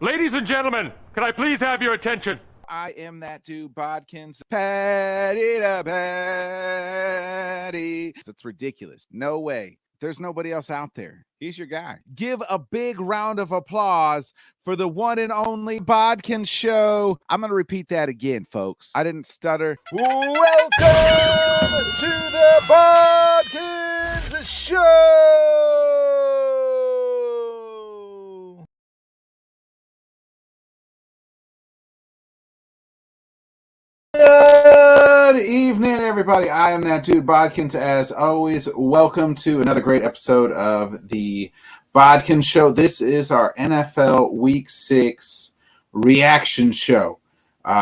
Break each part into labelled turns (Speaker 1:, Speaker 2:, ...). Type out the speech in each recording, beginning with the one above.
Speaker 1: Ladies and gentlemen, can I please have your attention?
Speaker 2: I am that dude, Bodkins. Patty to patty. It's ridiculous. No way. There's nobody else out there. He's your guy. Give a big round of applause for the one and only Bodkin Show. I'm going to repeat that again, folks. I didn't stutter. Welcome to the Bodkins Show. Good evening, everybody. I am that dude, Bodkins. As always, welcome to another great episode of the Bodkin Show. This is our NFL Week 6 reaction show.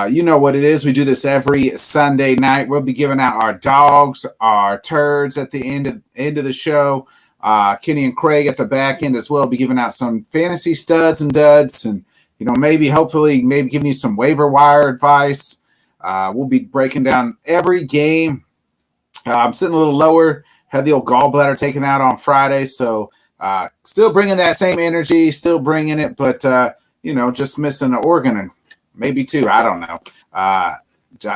Speaker 2: You know what it is. We do this every Sunday night. We'll be giving out our dogs, our turds at the end of the show. Kenny and Craig at the back end as well. We'll be giving out some fantasy studs and duds, and maybe giving you some waiver wire advice. We'll be breaking down every game. I'm sitting a little lower. Had the old gallbladder taken out on Friday, so still bringing that same energy, still bringing it, but just missing an organ and maybe two. I don't know. I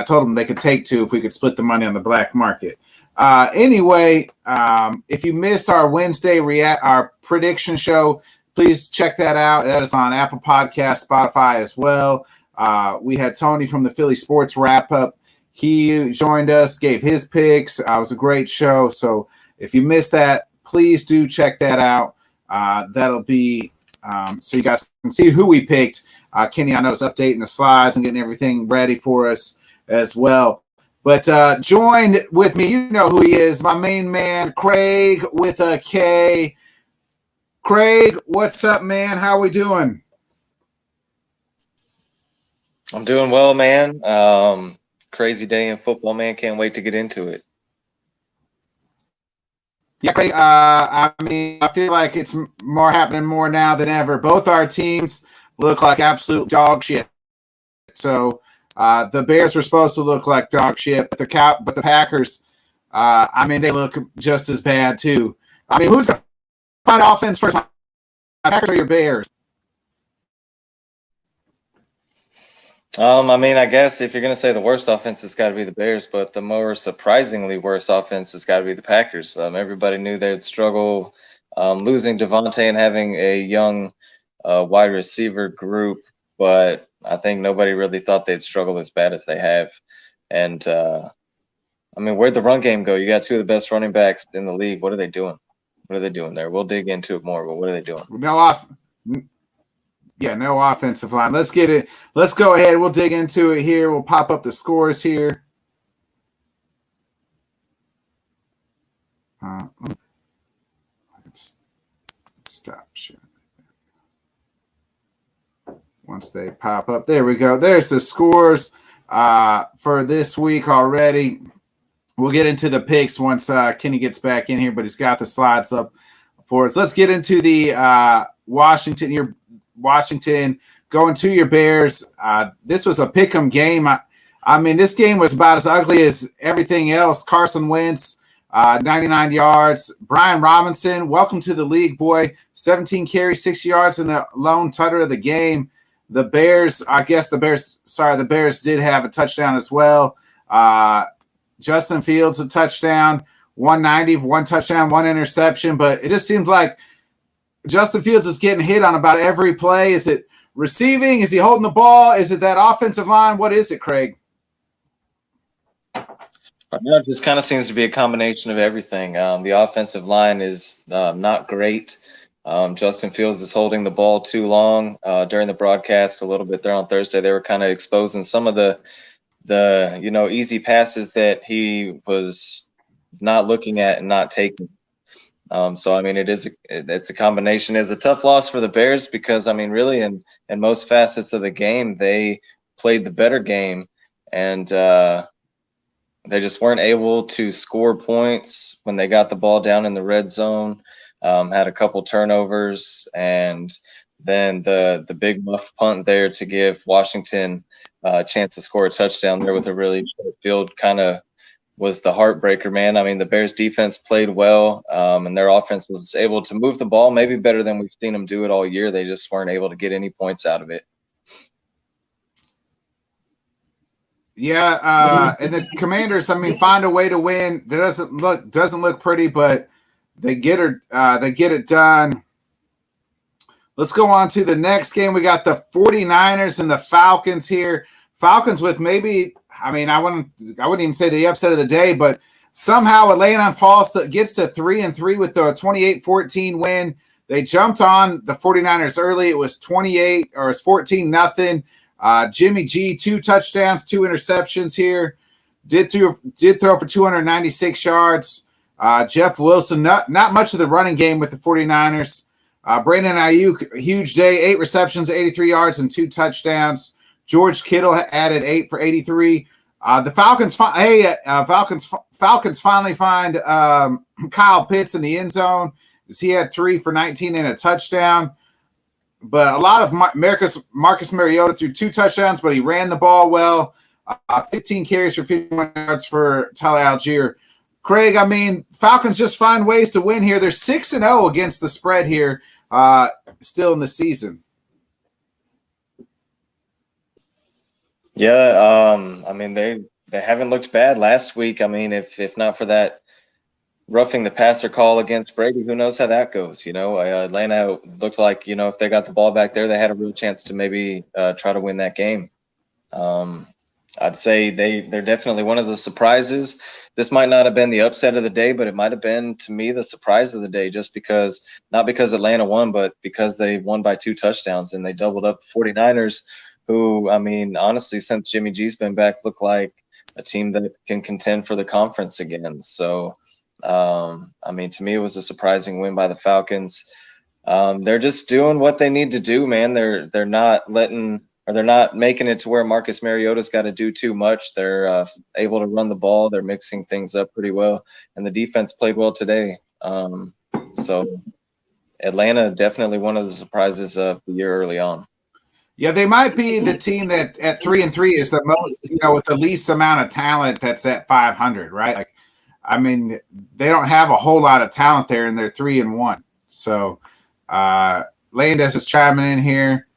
Speaker 2: told them they could take two if we could split the money on the black market. Anyway, if you missed our Wednesday our prediction show, please check that out. That is on Apple Podcasts, Spotify as well. We had Tony from the Philly Sports Wrap Up. He joined us, gave his picks. It was a great show. So if you missed that, please do check that out. That'll be so you guys can see who we picked. Kenny, I know, is updating the slides and getting everything ready for us as well. But joined with me, you know who he is, my main man, Craig with a K. Craig, what's up, man? How we doing?
Speaker 3: I'm doing well, man. Crazy day in football, man. Can't wait to get into it.
Speaker 2: Yeah, Craig, I feel like it's happening more now than ever. Both our teams look like absolute dog shit. So the Bears were supposed to look like dog shit, but the Packers, they look just as bad too. Who's going to find offense first? Packers or your Bears?
Speaker 3: I guess if you're going to say the worst offense, it's got to be the Bears, but the more surprisingly worse offense has got to be the Packers. Everybody knew they'd struggle losing Devontae and having a young wide receiver group, but I think nobody really thought they'd struggle as bad as they have. And, where'd the run game go? You got two of the best running backs in the league. What are they doing? What are they doing there? We'll dig into it more, but what are they doing?
Speaker 2: No offensive line. Let's get it. Let's go ahead. We'll dig into it here. We'll pop up the scores here. Let's stop sharing. Once they pop up, there we go. There's the scores for this week already. We'll get into the picks once Kenny gets back in here, but he's got the slides up for us. Let's get into the Washington going to your Bears. This was a pick'em game. This game was about as ugly as everything else. Carson Wentz, 99 yards. Brian Robinson, welcome to the league, boy. 17 carries, 6 yards, and the lone tutter of the game. The Bears did have a touchdown as well. Justin Fields, a touchdown, 190, one touchdown, one interception. But it just seems like Justin Fields is getting hit on about every play. Is it receiving? Is he holding the ball? Is it that offensive line? What is it, Craig?
Speaker 3: It just kind of seems to be a combination of everything. The offensive line is not great. Justin Fields is holding the ball too long. During the broadcast a little bit there on Thursday, they were kind of exposing some of the easy passes that he was not looking at and not taking. It's a combination. It's a tough loss for the Bears because really in most facets of the game they played the better game, and they just weren't able to score points when they got the ball down in the red zone. Had a couple turnovers, and then the big muffed punt there to give Washington a chance to score a touchdown there with a really short field kind of was the heartbreaker, man. I mean, the Bears defense played well, and their offense was able to move the ball maybe better than we've seen them do it all year. They just weren't able to get any points out of it.
Speaker 2: Yeah, and the Commanders, I mean, find a way to win. That doesn't look pretty, but they get it done. Let's go on to the next game. We got the 49ers and the Falcons here. Falcons with maybe, I mean, I wouldn't even say the upset of the day, but somehow Atlanta gets to 3-3 with the 28-14 win. They jumped on the 49ers early. It was 14-0. Jimmy G, 2 touchdowns, 2 interceptions here. Did throw for 296 yards. Jeff Wilson, not much of the running game with the 49ers. Brandon Ayuk, huge day, 8 receptions, 83 yards, and 2 touchdowns. George Kittle added 8 for 83. The Falcons, Falcons finally find Kyle Pitts in the end zone as he had 3 for 19 and a touchdown. But a lot of Marcus Mariota threw 2 touchdowns, but he ran the ball well. 15 carries for 51 yards for Tyler Algier. Craig, I mean, Falcons just find ways to win here. They're 6-0 against the spread here, still in the season.
Speaker 3: Yeah, I mean, they haven't looked bad last week. I mean, if not for that roughing the passer call against Brady, who knows how that goes? Atlanta looked like, if they got the ball back there, they had a real chance to maybe try to win that game. I'd say they're definitely one of the surprises. This might not have been the upset of the day, but it might have been, to me, the surprise of the day, just not because Atlanta won, but because they won by 2 touchdowns and they doubled up the 49ers, who, I mean, honestly, since Jimmy G's been back, look like a team that can contend for the conference again. So, I mean, to me, it was a surprising win by the Falcons. They're just doing what they need to do, man. They're not making it to where Marcus Mariota's got to do too much. They're able to run the ball. They're mixing things up pretty well, and the defense played well today. So Atlanta definitely one of the surprises of the year early on.
Speaker 2: Yeah, they might be the team that at 3-3 is the most, with the least amount of talent that's at 500, right? Like, I mean, they don't have a whole lot of talent there, and they're 3-1. So Landis is chiming in here.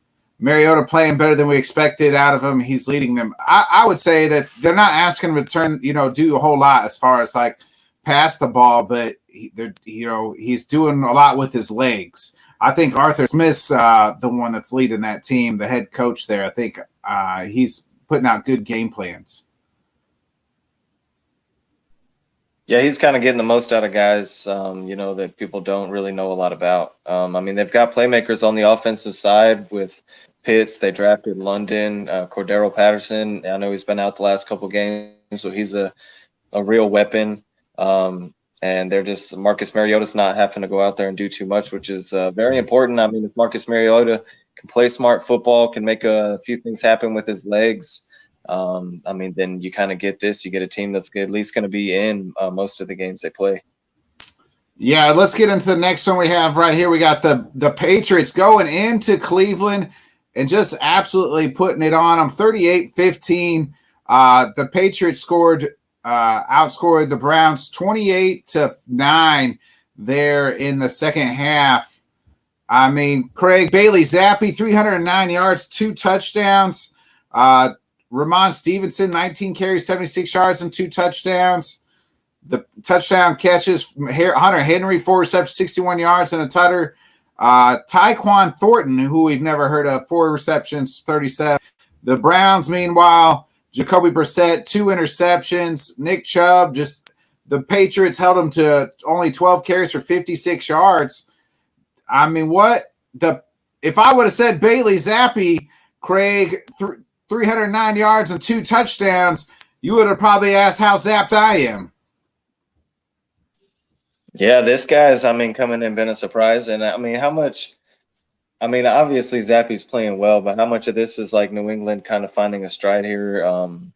Speaker 2: Mariota playing better than we expected out of him. He's leading them. I would say that they're not asking him to do a whole lot as far as like pass the ball, but he's doing a lot with his legs. I think Arthur Smith's the one that's leading that team, the head coach there. I think he's putting out good game plans.
Speaker 3: Yeah, he's kind of getting the most out of guys, that people don't really know a lot about. I mean, they've got playmakers on the offensive side with Pitts. They drafted London, Cordero Patterson. I know he's been out the last couple games, so he's a real weapon. And they're just Marcus Mariota's not having to go out there and do too much, which is very important. I mean, if Marcus Mariota can play smart football, can make a few things happen with his legs, I mean, then you kind of get this. You get a team that's at least going to be in most of the games they play.
Speaker 2: Yeah, let's get into the next one we have right here. We got the Patriots going into Cleveland and just absolutely putting it on them, 38-15. The Patriots outscored the Browns 28-9 there in the second half. I mean, Craig Bailey Zappi, 309 yards, 2 touchdowns. Ramon Stevenson, 19 carries, 76 yards, and 2 touchdowns. The touchdown catches, Hunter Henry, 4 receptions, 61 yards, and a tutter. Tyquan Thornton, who we've never heard of, 4 receptions, 37. The Browns, meanwhile, Jacoby Brissett, 2 interceptions. Nick Chubb, the Patriots held him to only 12 carries for 56 yards. I mean, if I would have said Bailey Zappi, Craig, 309 yards and 2 touchdowns, you would have probably asked how zapped I am.
Speaker 3: Yeah, this guy's, coming in been a surprise. And obviously Zappi's playing well, but how much of this is like New England kind of finding a stride here, on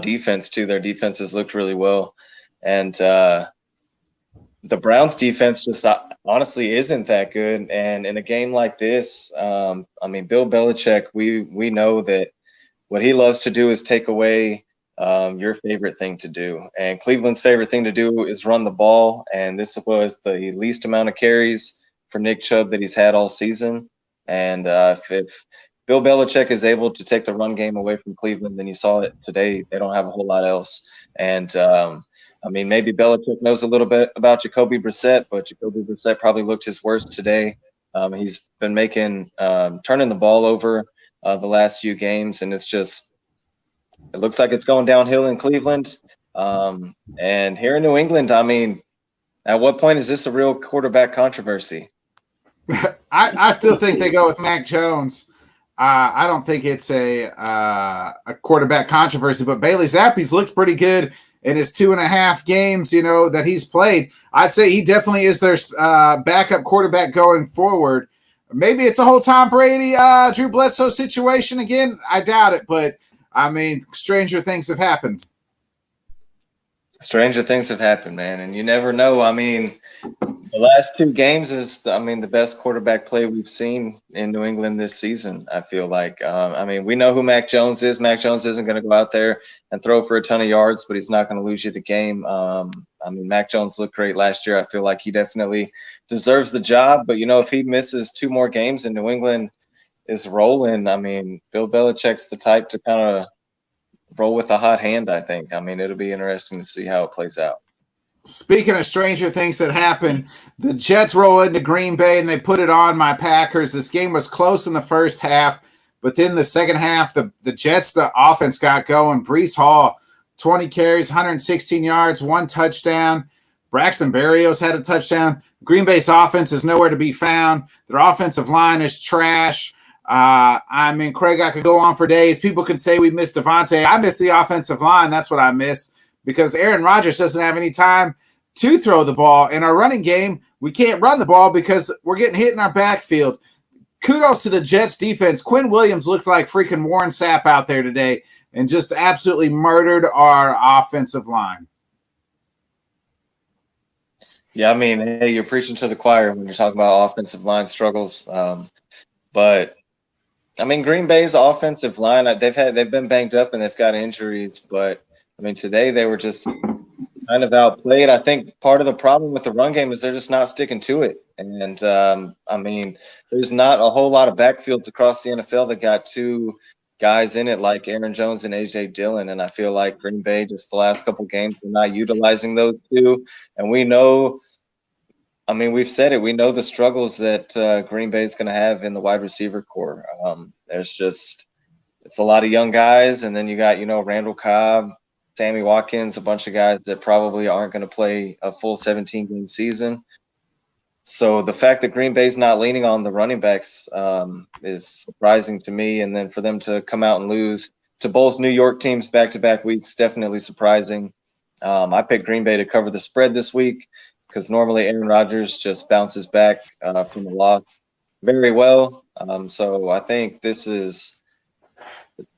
Speaker 3: defense too? Their defense has looked really well. And the Browns defense just honestly isn't that good. And in a game like this, Bill Belichick, we know that what he loves to do is take away your favorite thing to do. And Cleveland's favorite thing to do is run the ball. And this was the least amount of carries for Nick Chubb that he's had all season. And if Bill Belichick is able to take the run game away from Cleveland, then you saw it today. They don't have a whole lot else. And maybe Belichick knows a little bit about Jacoby Brissett, but Jacoby Brissett probably looked his worst today. He's been turning the ball over the last few games, and it looks like it's going downhill in Cleveland. And here in New England, at what point is this a real quarterback controversy?
Speaker 2: I still think they go with Mac Jones. I don't think it's a quarterback controversy, but Bailey Zappe's looked pretty good in his 2.5 games, that he's played. I'd say he definitely is their backup quarterback going forward. Maybe it's a whole Tom Brady, Drew Bledsoe situation again. I doubt it, but stranger things have happened.
Speaker 3: Stranger things have happened, man, and you never know. The last 2 games is, the best quarterback play we've seen in New England this season, I feel like. We know who Mac Jones is. Mac Jones isn't going to go out there and throw for a ton of yards, but he's not going to lose you the game. Mac Jones looked great last year. I feel like he definitely deserves the job, but, if he misses 2 more games and New England is rolling, Bill Belichick's the type to kind of roll with a hot hand, I think. It'll be interesting to see how it plays out.
Speaker 2: Speaking of stranger things that happen, the Jets roll into Green Bay and they put it on my Packers. This game was close in the first half, but then the second half, the Jets, the offense got going. Breece Hall, 20 carries, 116 yards, 1 touchdown. Braxton Berrios had a touchdown. Green Bay's offense is nowhere to be found. Their offensive line is trash. Craig, I could go on for days. People could say we missed Devontae. I missed the offensive line. That's what I miss, because Aaron Rodgers doesn't have any time to throw the ball. In our running game, we can't run the ball because we're getting hit in our backfield. Kudos to the Jets defense. Quinn Williams looked like freaking Warren Sapp out there today and just absolutely murdered our offensive line.
Speaker 3: Yeah, hey, you're preaching to the choir when you're talking about offensive line struggles. But Green Bay's offensive line, they've been banged up and they've got injuries, but today they were just kind of outplayed. I think part of the problem with the run game is they're just not sticking to it. And there's not a whole lot of backfields across the NFL that got 2 guys in it like Aaron Jones and AJ Dillon. And I feel like Green Bay, just the last couple games, they're not utilizing those 2. And we know, we've said it, we know the struggles that Green Bay is going to have in the wide receiver core. It's a lot of young guys. And then you got, Randall Cobb, Sammy Watkins, a bunch of guys that probably aren't going to play a full 17-game season. So the fact that Green Bay's not leaning on the running backs is surprising to me. And then for them to come out and lose to both New York teams back-to-back weeks, definitely surprising. I picked Green Bay to cover the spread this week because normally Aaron Rodgers just bounces back from the loss very well. So I think this is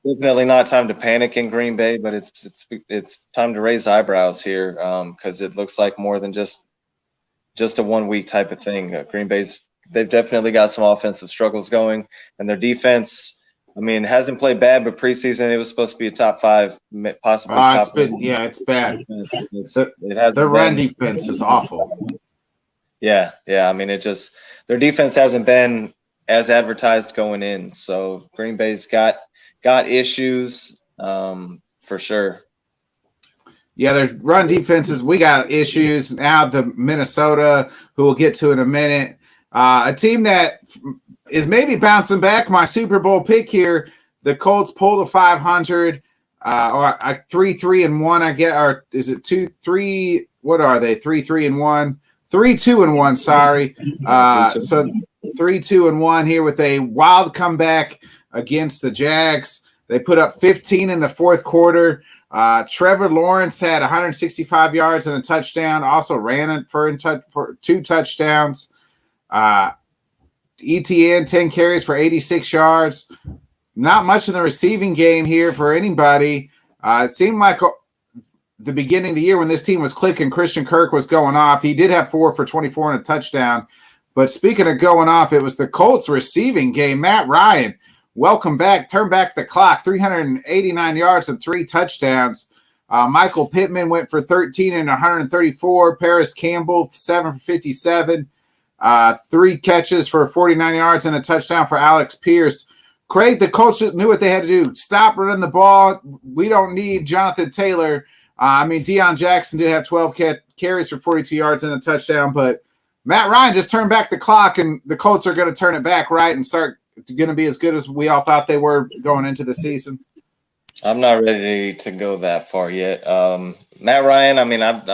Speaker 3: definitely not time to panic in Green Bay, but it's time to raise eyebrows here because it looks like more than just a 1 week type of thing. Green Bay's, they've definitely got some offensive struggles going, and their defense, hasn't played bad, but preseason it was supposed to be a top 5, possibly top 1.
Speaker 2: It's bad. Their run defense is awful.
Speaker 3: Yeah. Their defense hasn't been as advertised going in, so Green Bay's got issues for sure.
Speaker 2: Yeah, their run defenses, we got issues. Now the Minnesota, who we'll get to in a minute. A team that is maybe bouncing back. My Super Bowl pick here, the Colts pulled a 500 or 3-3-1, I get, or is it 2-3? What are they? 3-3-1? 3-2-1, sorry. So 3-2-1 here with a wild comeback against the Jags. They put up 15 in the fourth quarter. Trevor Lawrence had 165 yards and a touchdown. Also ran it for 2 touchdowns. ETN 10 carries for 86 yards. Not much in the receiving game here for anybody. It seemed like the beginning of the year when this team was clicking, Christian Kirk was going off. He did have 4 for 24 and a touchdown. But speaking of going off, it was the Colts receiving game. Matt Ryan, welcome back, turn back the clock, 389 yards and 3 touchdowns. Michael Pittman went for 13 and 134. Paris Campbell, 7 for 57. 3 catches for 49 yards and a touchdown for Alex Pierce. Craig, the coach knew what they had to do. Stop running the ball. We don't need Jonathan Taylor. Deion Jackson did have 12 carries for 42 yards and a touchdown, but Matt Ryan just turned back the clock, and the Colts are going to turn it back right and start going to be as good as we all thought they were going into the season.
Speaker 3: I'm not ready to go that far yet. Matt Ryan, I'm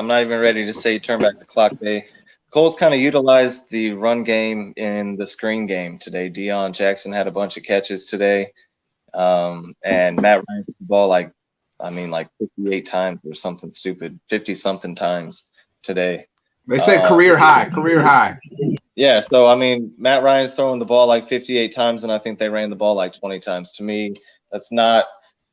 Speaker 3: not even ready to say turn back the clock. Colts kind of utilized the run game in the screen game today. Deion Jackson had a bunch of catches today, and Matt Ryan took the ball like 58 times or something stupid, 50-something times today.
Speaker 2: They said career high.
Speaker 3: Yeah, so, Matt Ryan's throwing the ball like 58 times, and I think they ran the ball like 20 times. To me, that's not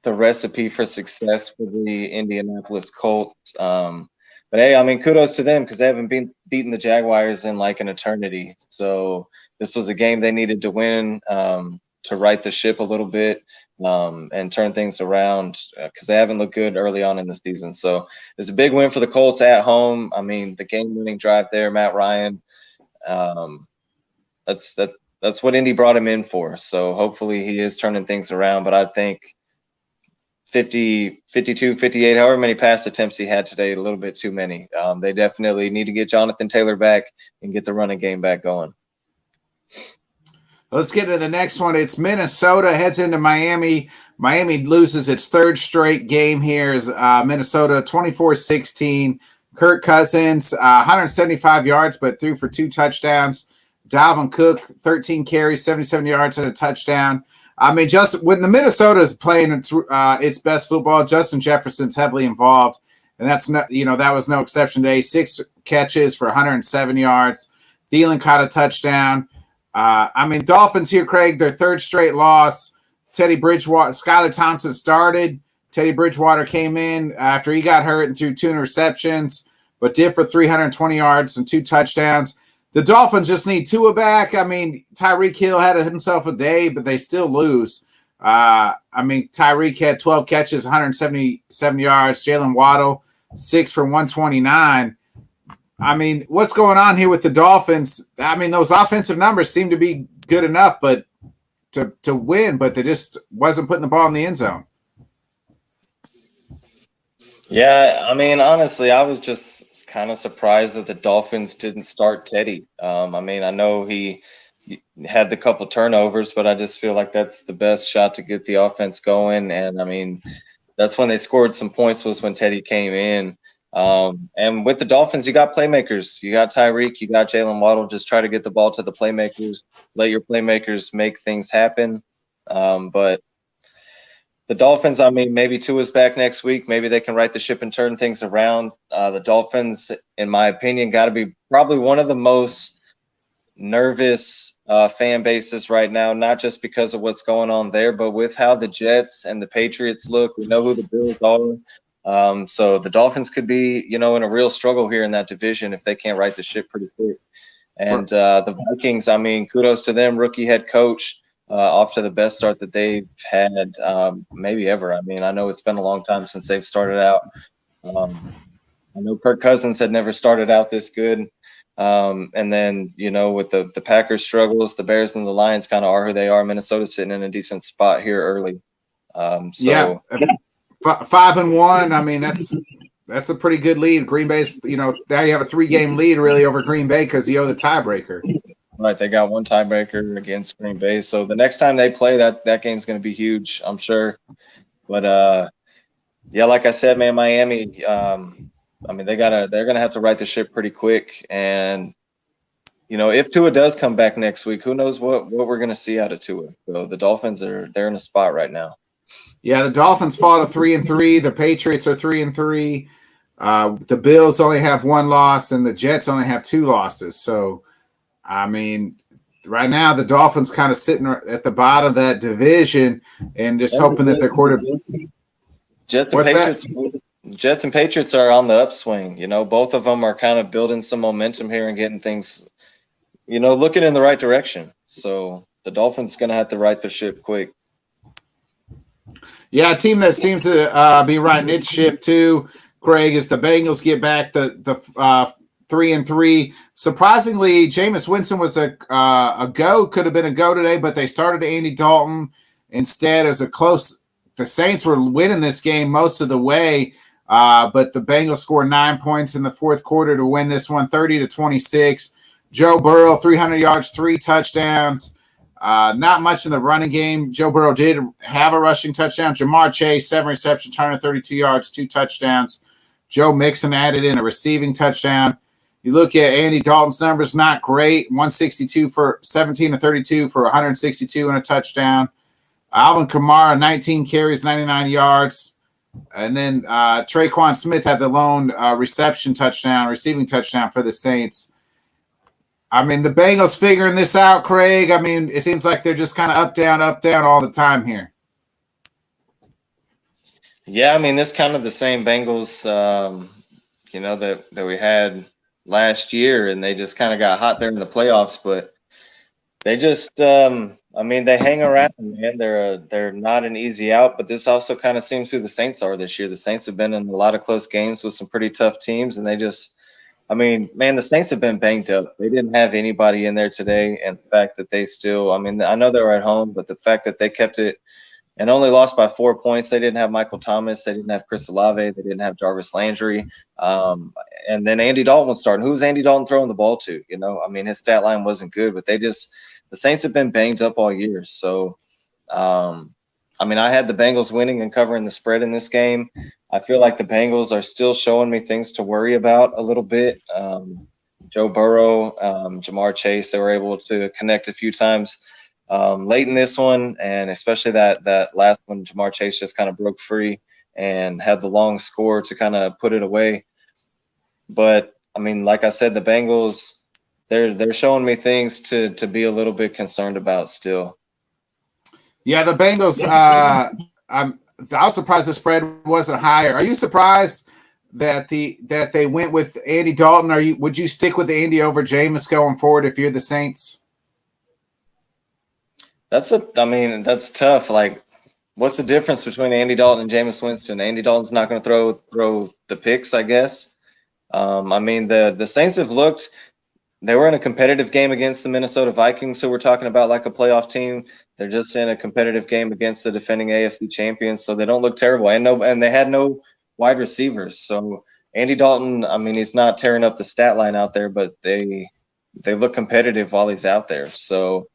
Speaker 3: the recipe for success for the Indianapolis Colts. But hey, kudos to them because they haven't beaten the Jaguars in like an eternity. So this was a game they needed to win to right the ship a little bit and turn things around because they haven't looked good early on in the season. So it's a big win for the Colts at home. The game-winning drive there, Matt Ryan. That's what Indy brought him in for. So hopefully he is turning things around. But I think 50, 52, 58, however many pass attempts he had today, a little bit too many. They definitely need to get Jonathan Taylor back and get the running game back going.
Speaker 2: Let's get to the next one. It's Minnesota heads into Miami. Miami loses its 3rd straight game here. Is Minnesota 24-16. Kirk Cousins, 175 yards, but threw for 2 touchdowns. Dalvin Cook, 13 carries, 77 yards and a touchdown. Just when the Minnesota is playing its best football, Justin Jefferson's heavily involved, and that's not, that was no exception today. 6 catches for 107 yards. Thielen caught a touchdown. Dolphins here, Craig, their 3rd straight loss. Teddy Bridgewater, Skylar Thompson started. Teddy Bridgewater came in after he got hurt and threw 2 interceptions, but did for 320 yards and 2 touchdowns. The Dolphins just need Tua back. Tyreek Hill had himself a day, but they still lose. Tyreek had 12 catches, 177 yards. Jalen Waddle, 6 for 129. What's going on here with the Dolphins? Those offensive numbers seem to be good enough, but to win, but they just wasn't putting the ball in the end zone.
Speaker 3: Yeah, honestly, I was just kind of surprised that the Dolphins didn't start Teddy. I know he had the couple turnovers, but I just feel like that's the best shot to get the offense going. And, that's when they scored some points was when Teddy came in. And with the Dolphins, you got playmakers. You got Tyreek, you got Jalen Waddle. Just try to get the ball to the playmakers. Let your playmakers make things happen. But the Dolphins, maybe Tua's back next week. Maybe they can right the ship and turn things around. The Dolphins, in my opinion, got to be probably one of the most nervous fan bases right now, not just because of what's going on there, but with how the Jets and the Patriots look. We know who the Bills are. So the Dolphins could be, in a real struggle here in that division if they can't right the ship pretty quick. And the Vikings, kudos to them, rookie head coach. Off to the best start that they've had maybe ever. I know it's been a long time since they've started out. I know Kirk Cousins had never started out this good. And then, with the Packers struggles, the Bears and the Lions kind of are who they are. Minnesota's sitting in a decent spot here early.
Speaker 2: Yeah, 5-1. That's a pretty good lead. Green Bay's, now you have a 3-game lead really over Green Bay because you owe the tiebreaker.
Speaker 3: Right, they got one tiebreaker against Green Bay. So the next time they play, that game's going to be huge, I'm sure. But yeah, like I said, man, Miami. They're going to have to right the ship pretty quick. And if Tua does come back next week, who knows what we're going to see out of Tua. So the Dolphins they're in a spot right now.
Speaker 2: Yeah, the Dolphins fall to 3-3. The Patriots are 3-3. The Bills only have 1 loss, and the Jets only have 2 losses. So. Right now the Dolphins kind of sitting at the bottom of that division and just hoping that their quarterback.
Speaker 3: Jets and Patriots are on the upswing. Both of them are kind of building some momentum here and getting things, looking in the right direction. So the Dolphins going to have to right their ship quick.
Speaker 2: Yeah, a team that seems to be riding its ship too, Craig, is the Bengals get back the 3-3. Surprisingly, Jameis Winston was a go, could have been a go today, but they started Andy Dalton instead. As a close, the Saints were winning this game most of the way, but the Bengals scored 9 points in the fourth quarter to win this one, 30-26. Joe Burrow, 300 yards, 3 touchdowns. Not much in the running game. Joe Burrow did have a rushing touchdown. Jamar Chase, 7 receptions, 132 yards, 2 touchdowns. Joe Mixon added in a receiving touchdown. You look at Andy Dalton's numbers, not great. 162 for 17 to 32 for 162 and a touchdown. Alvin Kamara, 19 carries, 99 yards. And then Traquan Smith had the lone receiving touchdown for the Saints. I mean, the Bengals figuring this out, Craig. I mean, it seems like they're just kind of up, down all the time here.
Speaker 3: Yeah, I mean, this kind of the same Bengals, that we had last year, and they just kind of got hot there in the playoffs. But they just, they hang around, man. They're not an easy out. But this also kind of seems who the Saints are this year. The Saints have been in a lot of close games with some pretty tough teams, and they just. I mean, man, the Saints have been banged up. They didn't have anybody in there today, and the fact that they still – I mean, I know they were at home, but the fact that they kept it and only lost by 4 points. They didn't have Michael Thomas. They didn't have Chris Olave. They didn't have Jarvis Landry. And then Andy Dalton was starting. Who's Andy Dalton throwing the ball to? I mean, his stat line wasn't good, but the Saints have been banged up all year. So, I had the Bengals winning and covering the spread in this game. I feel like the Bengals are still showing me things to worry about a little bit. Joe Burrow, Jamar Chase, they were able to connect a few times late in this one, and especially that last one, Jamar Chase just kind of broke free and had the long score to kind of put it away. But, I mean, like I said, the Bengals, they're showing me things to be a little bit concerned about still. Yeah,
Speaker 2: the Bengals, I was surprised the spread wasn't higher. Are you surprised that they went with Andy Dalton? Would you stick with Andy over Jameis going forward if you're the Saints?
Speaker 3: That's tough. Like, what's the difference between Andy Dalton and Jameis Winston? Andy Dalton's not going to throw the picks, I guess. The Saints have looked. They were in a competitive game against the Minnesota Vikings, who we're talking about like a playoff team. They're just in a competitive game against the defending AFC champions, so they don't look terrible. And they had no wide receivers. So Andy Dalton, he's not tearing up the stat line out there, but they look competitive while he's out there. So,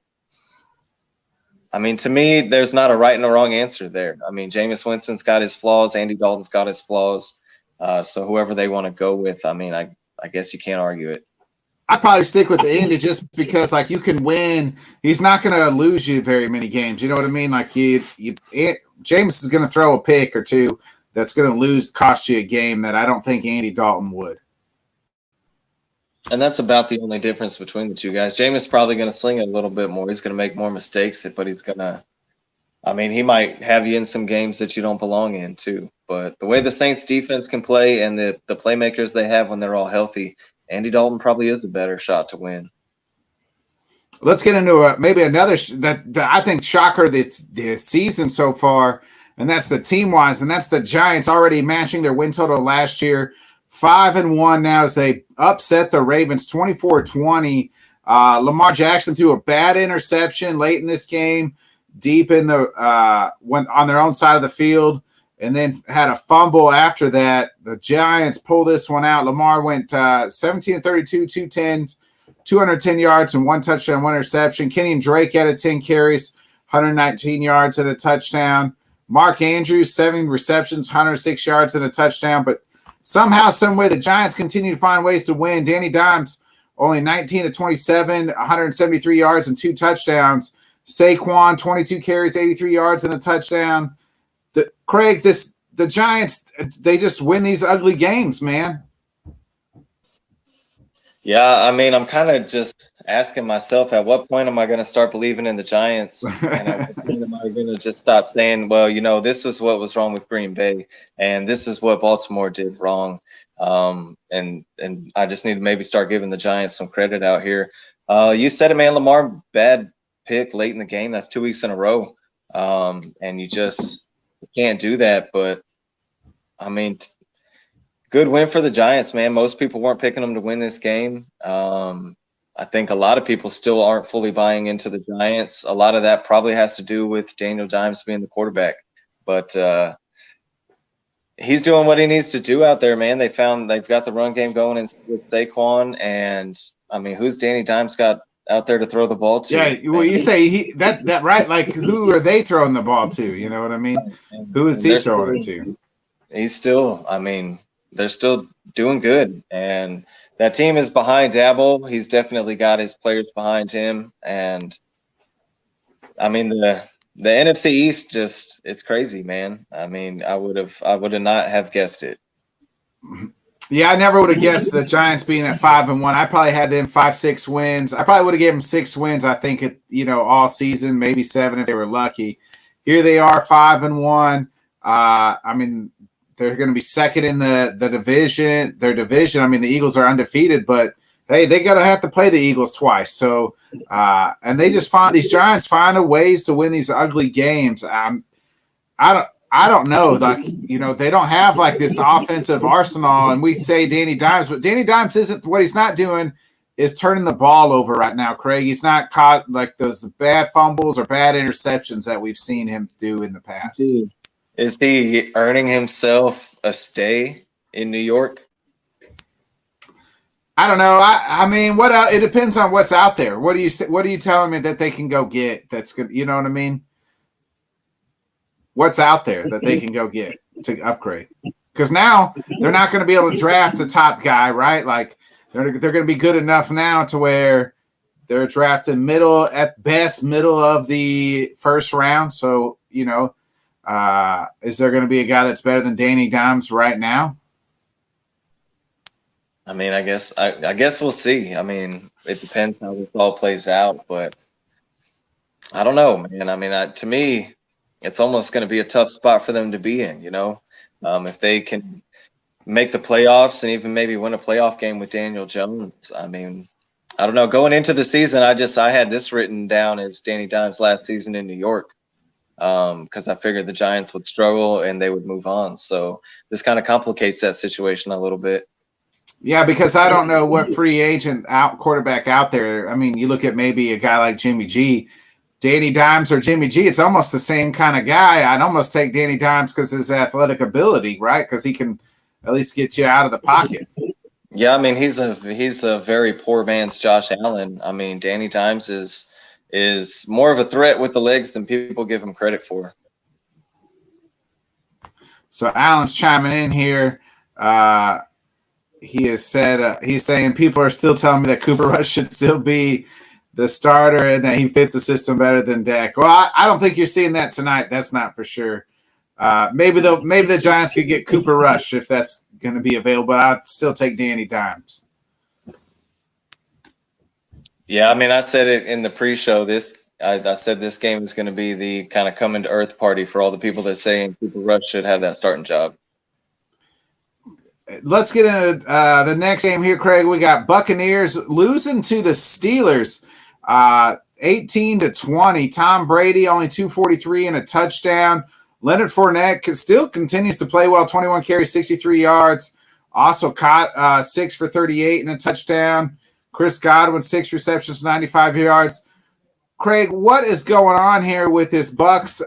Speaker 3: to me, there's not a right and a wrong answer there. Jameis Winston's got his flaws. Andy Dalton's got his flaws. So whoever they want to go with, I guess you can't argue it.
Speaker 2: I'd probably stick with Andy just because, like, you can win. He's not going to lose you very many games. You know what I mean? Like, James is going to throw a pick or two that's going to cost you a game that I don't think Andy Dalton would.
Speaker 3: And that's about the only difference between the two guys. Jameis is probably going to sling it a little bit more. He's going to make more mistakes, but he's going to he might have you in some games that you don't belong in too. But the way the Saints defense can play and the playmakers they have when they're all healthy, Andy Dalton probably is a better shot to win.
Speaker 2: Let's get into maybe another that I think shocker the season so far, and that's the team-wise, and that's the Giants already matching their win total last year. 5-1 now as they upset the Ravens 24-20. Lamar Jackson threw a bad interception late in this game, deep in the went on their own side of the field, and then had a fumble after that. The Giants pull this one out. Lamar went 17-32, 210 yards and 1 touchdown, 1 interception. Kenyon Drake had 10 carries, 119 yards and a touchdown. Mark Andrews, 7 receptions, 106 yards and a touchdown. But somehow, some way, the Giants continue to find ways to win. Danny Dimes, only 19-27, 173 yards and 2 touchdowns. Saquon, 22 carries, 83 yards and a touchdown. Craig, the Giants, they just win these ugly games, man.
Speaker 3: Yeah, I'm kind of just asking myself, at what point am I going to start believing in the Giants? And at what point am I going to just stop saying, well, this is what was wrong with Green Bay, and this is what Baltimore did wrong. And I just need to maybe start giving the Giants some credit out here. You said it, man. Lamar, bad pick late in the game. That's 2 weeks in a row. And you just can't do that. But I mean, good win for the Giants, man. Most people weren't picking them to win this game. I think a lot of people still aren't fully buying into the Giants. A lot of that probably has to do with Daniel Dimes being the quarterback, but he's doing what he needs to do out there, man. They've got the run game going with Saquon, and I mean, who's Danny Dimes got out there to throw the ball to?
Speaker 2: Yeah, well, you say that right? Like, who are they throwing the ball to? You know what I mean? Who is he throwing it to?
Speaker 3: He's still, I mean, they're still doing good, and that team is behind Dabble. He's definitely got his players behind him, and I mean the NFC East it's crazy, man. I mean, I would have not have guessed it.
Speaker 2: Yeah, I never would have guessed the Giants being at 5-1. I probably had them 5-6 wins. I probably would have given them 6 wins. I think all season, maybe 7 if they were lucky. Here they are, 5-1. I mean, they're going to be second in the division. Their division. I mean, the Eagles are undefeated, but hey, they got to have to play the Eagles twice. So, and they just these Giants find a ways to win these ugly games. I don't know. Like, they don't have like this offensive arsenal, and we say Danny Dimes, but Danny Dimes isn't. What he's not doing is turning the ball over right now, Craig. He's not caught like those bad fumbles or bad interceptions that we've seen him do in the past.
Speaker 3: Is he earning himself a stay in New York?
Speaker 2: I don't know. I mean, what it depends on what's out there. What are you telling me that they can go get? That's good. You know what I mean? What's out there that they can go get to upgrade? Because now they're not going to be able to draft a top guy, right? Like they're going to be good enough now to where they're drafted middle of the first round. So is there going to be a guy that's better than Danny Dimes right now?
Speaker 3: I mean, I guess we'll see. I mean, it depends how this all plays out, but I don't know, man. I mean, to me, it's almost going to be a tough spot for them to be in. If they can make the playoffs and even maybe win a playoff game with Daniel Jones. I mean, I don't know. Going into the season, I had this written down as Danny Dimes' last season in New York. Because I figured the Giants would struggle and they would move on. So this kind of complicates that situation a little bit.
Speaker 2: Yeah, because I don't know what free agent quarterback out there. I mean, you look at maybe a guy like Jimmy G, Danny Dimes or Jimmy G. It's almost the same kind of guy. I'd almost take Danny Dimes because his athletic ability, right? Because he can at least get you out of the pocket.
Speaker 3: Yeah, I mean, he's a very poor man's Josh Allen. I mean, Danny Dimes is more of a threat with the legs than people give him credit for.
Speaker 2: So Allen's chiming in here. He has said he's saying people are still telling me that Cooper Rush should still be the starter and that he fits the system better than Dak. Well, I don't think you're seeing that tonight. That's not for sure. Maybe the Giants could get Cooper Rush if that's going to be available. But I'd still take Danny Dimes.
Speaker 3: Yeah, I mean, I said it in the pre-show. I said this game is going to be the kind of coming to earth party for all the people that saying Cooper Rush should have that starting job.
Speaker 2: Let's get into the next game here, Craig. We got Buccaneers losing to the Steelers, 18-20. Tom Brady only 243 and a touchdown. Leonard Fournette still continues to play well. 21 carries, 63 yards. Also caught 6 for 38 and a touchdown. Chris Godwin 6 receptions, 95 yards. Craig, what is going on here with this Bucs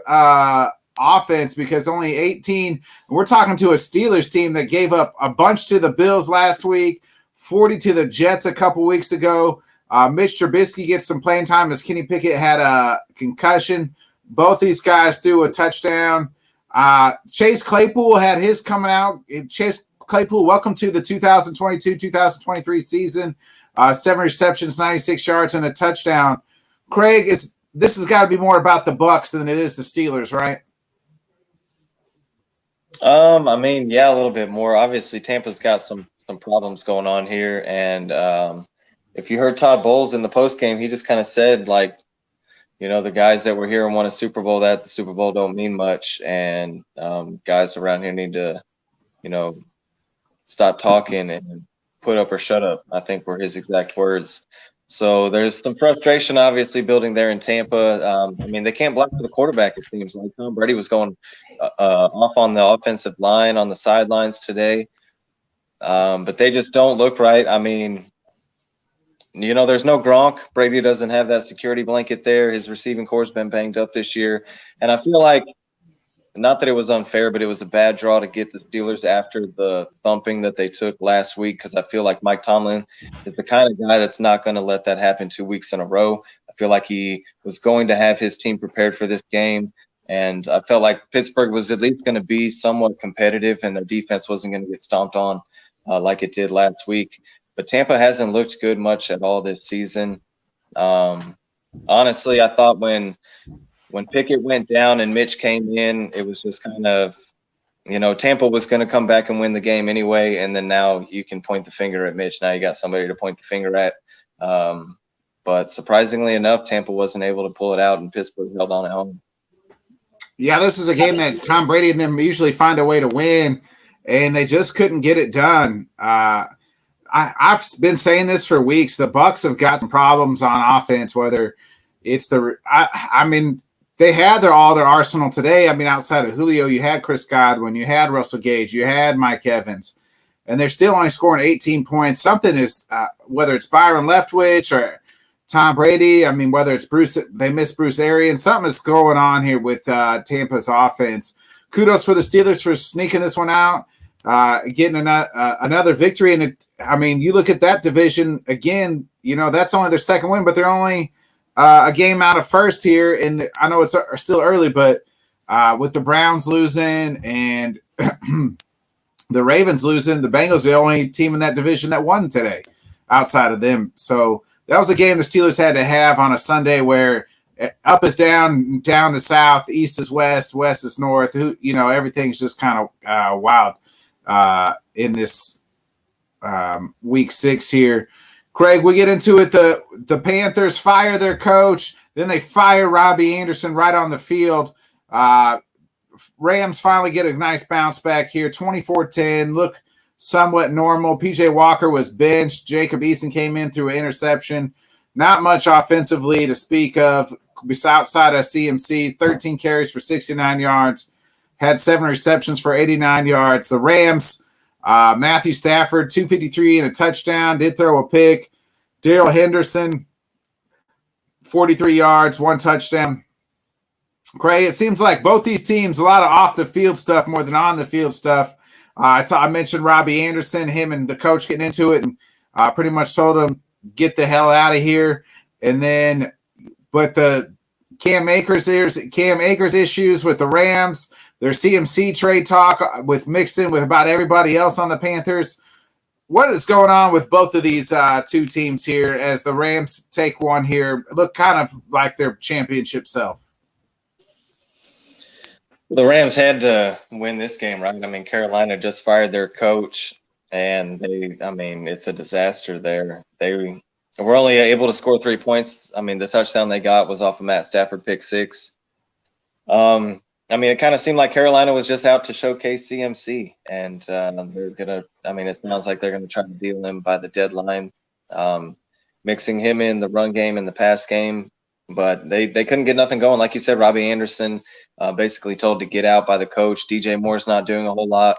Speaker 2: offense? Because only 18, we're talking to a Steelers team that gave up a bunch to the Bills last week, 40 to the Jets a couple weeks ago. Mitch Trubisky gets some playing time as Kenny Pickett had a concussion. Both these guys threw a touchdown. Chase Claypool had his coming out. Chase Claypool, welcome to the 2022-2023 season. 7 receptions, 96 yards, and a touchdown. Craig, this has got to be more about the Bucs than it is the Steelers, right?
Speaker 3: I mean, yeah, a little bit more. Obviously, Tampa's got some problems going on here, and if you heard Todd Bowles in the postgame, he just kind of said, like, the guys that were here and won a Super Bowl, that the Super Bowl don't mean much, and guys around here need to, stop talking and put up or shut up, I think were his exact words. So there's some frustration, obviously, building there in Tampa. I mean, they can't block for the quarterback, it seems like. Tom Brady was going off on the offensive line on the sidelines today, but they just don't look right. I mean, there's no Gronk. Brady doesn't have that security blanket there. His receiving corps has been banged up this year. And I feel like, not that it was unfair, but it was a bad draw to get the Steelers after the thumping that they took last week, because I feel like Mike Tomlin is the kind of guy that's not going to let that happen 2 weeks in a row. I feel like he was going to have his team prepared for this game, and I felt like Pittsburgh was at least going to be somewhat competitive and their defense wasn't going to get stomped on like it did last week. But Tampa hasn't looked good much at all this season. Honestly, I thought when Pickett went down and Mitch came in, it was just kind of, Tampa was going to come back and win the game anyway. And then now you can point the finger at Mitch. Now you got somebody to point the finger at. But surprisingly enough, Tampa wasn't able to pull it out, and Pittsburgh held on at home.
Speaker 2: Yeah, this is a game that Tom Brady and them usually find a way to win, and they just couldn't get it done. I've been saying this for weeks. The Bucs have got some problems on offense, whether it's I mean, they had all their arsenal today. I mean, outside of Julio, you had Chris Godwin, you had Russell Gage, you had Mike Evans, and they're still only scoring 18 points. Something is, whether it's Byron Leftwich or Tom Brady, I mean, whether it's they miss Bruce Arians, something is going on here with Tampa's offense. Kudos for the Steelers for sneaking this one out, getting another victory. And I mean, you look at that division again, that's only their second win, but they're only a game out of first here. And I know it's still early, but with the Browns losing and the Ravens losing, the Bengals are the only team in that division that won today outside of them. So that was a game the Steelers had to have on a Sunday where up is down, down is south, east is west, west is north. Everything's just kind of wild in this week 6 here. Craig, we get into it. The Panthers fire their coach, then they fire Robbie Anderson right on the field. Rams finally get a nice bounce back here, 24-10. Look somewhat normal. PJ Walker was benched. Jacob Eason came in through an interception. Not much offensively to speak of outside of CMC. 13 carries for 69 yards. Had 7 receptions for 89 yards. The Rams, Matthew Stafford, 253 and a touchdown. Did throw a pick. Darrell Henderson, 43 yards, 1 touchdown. Craig, it seems like both these teams, a lot of off-the-field stuff more than on-the-field stuff. I mentioned Robbie Anderson, him and the coach getting into it, and pretty much told him, get the hell out of here. And then, but the Cam Akers issues with the Rams, their CMC trade talk mixed in with about everybody else on the Panthers. What is going on with both of these two teams here as the Rams take one here? Look kind of like their championship self.
Speaker 3: The Rams had to win this game, right? I mean, Carolina just fired their coach, and it's a disaster there. They were only able to score 3 points. I mean, the touchdown they got was off of Matt Stafford pick 6. It kind of seemed like Carolina was just out to showcase CMC, and they're gonna. It sounds like they're gonna try to deal him by the deadline, mixing him in the run game and the pass game. But they couldn't get nothing going. Like you said, Robbie Anderson basically told to get out by the coach. DJ Moore's not doing a whole lot.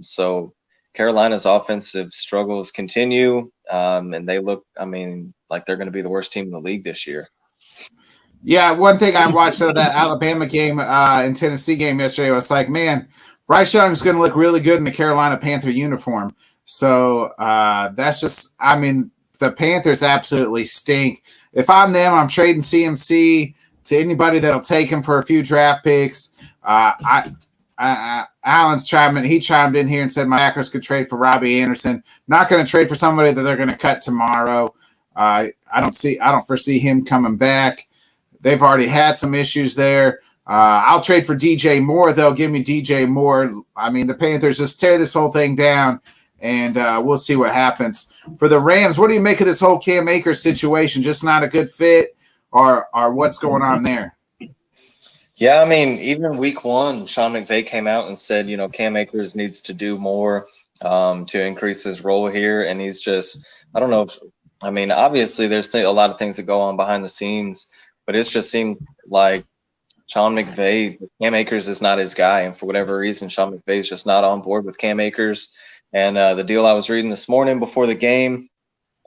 Speaker 3: So Carolina's offensive struggles continue, and they look, like they're going to be the worst team in the league this year.
Speaker 2: Yeah, one thing I watched out of that Alabama game and Tennessee game yesterday was like, man, Bryce Young's going to look really good in the Carolina Panther uniform. So that's just, the Panthers absolutely stink. If I'm them, I'm trading CMC to anybody that'll take him for a few draft picks. Alan's chimed in here and said my Packers could trade for Robbie Anderson. Not going to trade for somebody that they're going to cut tomorrow. I don't foresee him coming back. They've already had some issues there. I'll trade for DJ Moore. They'll give me DJ Moore. The Panthers just tear this whole thing down, and we'll see what happens. For the Rams, what do you make of this whole Cam Akers situation? Just not a good fit, or what's going on there?
Speaker 3: Yeah, even week 1, Sean McVay came out and said, Cam Akers needs to do more to increase his role here. And he's just, I don't know I mean, obviously, there's a lot of things that go on behind the scenes, but it's just seemed like Sean McVay, Cam Akers is not his guy, and for whatever reason, Sean McVay is just not on board with Cam Akers. And the deal I was reading this morning before the game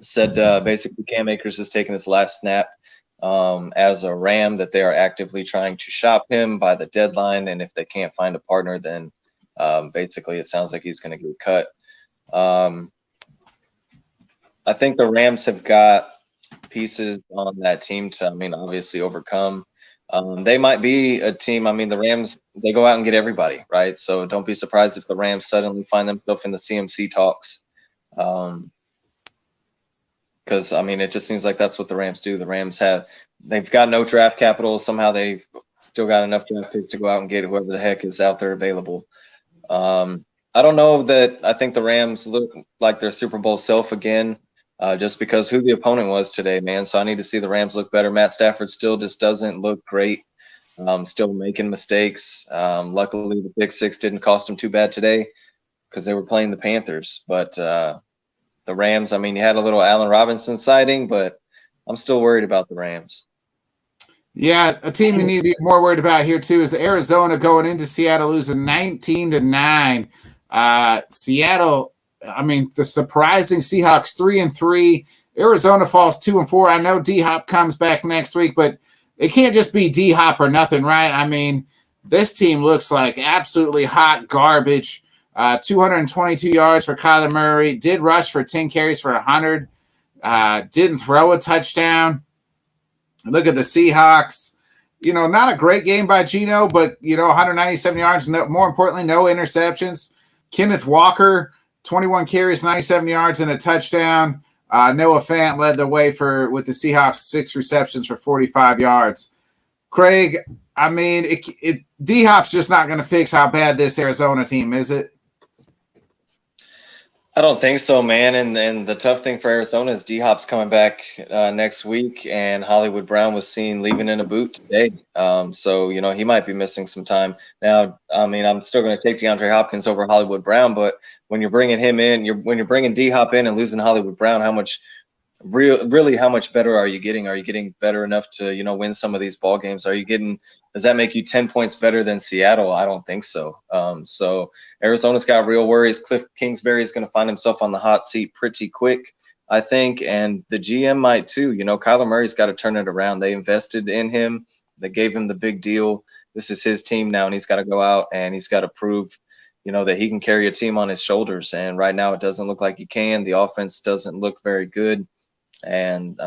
Speaker 3: said basically Cam Akers is taking his last snap as a Ram, that they are actively trying to shop him by the deadline, and if they can't find a partner, then basically it sounds like he's going to get cut. I think the Rams have got pieces on that team to, obviously overcome. They might be a team. I mean, the Rams, they go out and get everybody, right? So don't be surprised if the Rams suddenly find themselves in the CMC talks. Because, it just seems like that's what the Rams do. The Rams they've got no draft capital. Somehow they've still got enough draft picks to go out and get whoever the heck is out there available. I don't know that I think the Rams look like their Super Bowl self again. Just because who the opponent was today, man. So I need to see the Rams look better. Matt Stafford still just doesn't look great. Still making mistakes. Luckily, the pick six didn't cost him too bad today because they were playing the Panthers. But the Rams, you had a little Allen Robinson sighting, but I'm still worried about the Rams.
Speaker 2: Yeah, a team you need to be more worried about here too is the Arizona going into Seattle losing 19-9. Seattle, the surprising Seahawks 3-3. Arizona falls 2-4. I know D-Hop comes back next week, but it can't just be D-Hop or nothing, right? This team looks like absolutely hot garbage. 222 yards for Kyler Murray. Did rush for 10 carries for 100. Didn't throw a touchdown. Look at the Seahawks. Not a great game by Geno, but, 197 yards. More importantly, no interceptions. Kenneth Walker, 21 carries, 97 yards, and a touchdown. Noah Fant led the way with the Seahawks, 6 receptions for 45 yards. Craig, D-Hop's just not going to fix how bad this Arizona team is, it?
Speaker 3: I don't think so, man. And the tough thing for Arizona is D-Hop's coming back next week, and Hollywood Brown was seen leaving in a boot today. So, he might be missing some time. Now, I'm still going to take DeAndre Hopkins over Hollywood Brown, but when you're bringing him in, when you're bringing D-Hop in and losing Hollywood Brown, how much better are you getting? Are you getting better enough to, win some of these ball games? Does that make you 10 points better than Seattle? I don't think so. So Arizona's got real worries. Cliff Kingsbury is going to find himself on the hot seat pretty quick, I think. And the GM might too. Kyler Murray's got to turn it around. They invested in him. They gave him the big deal. This is his team now, and he's got to go out and he's got to prove, that he can carry a team on his shoulders. And right now it doesn't look like he can. The offense doesn't look very good. And,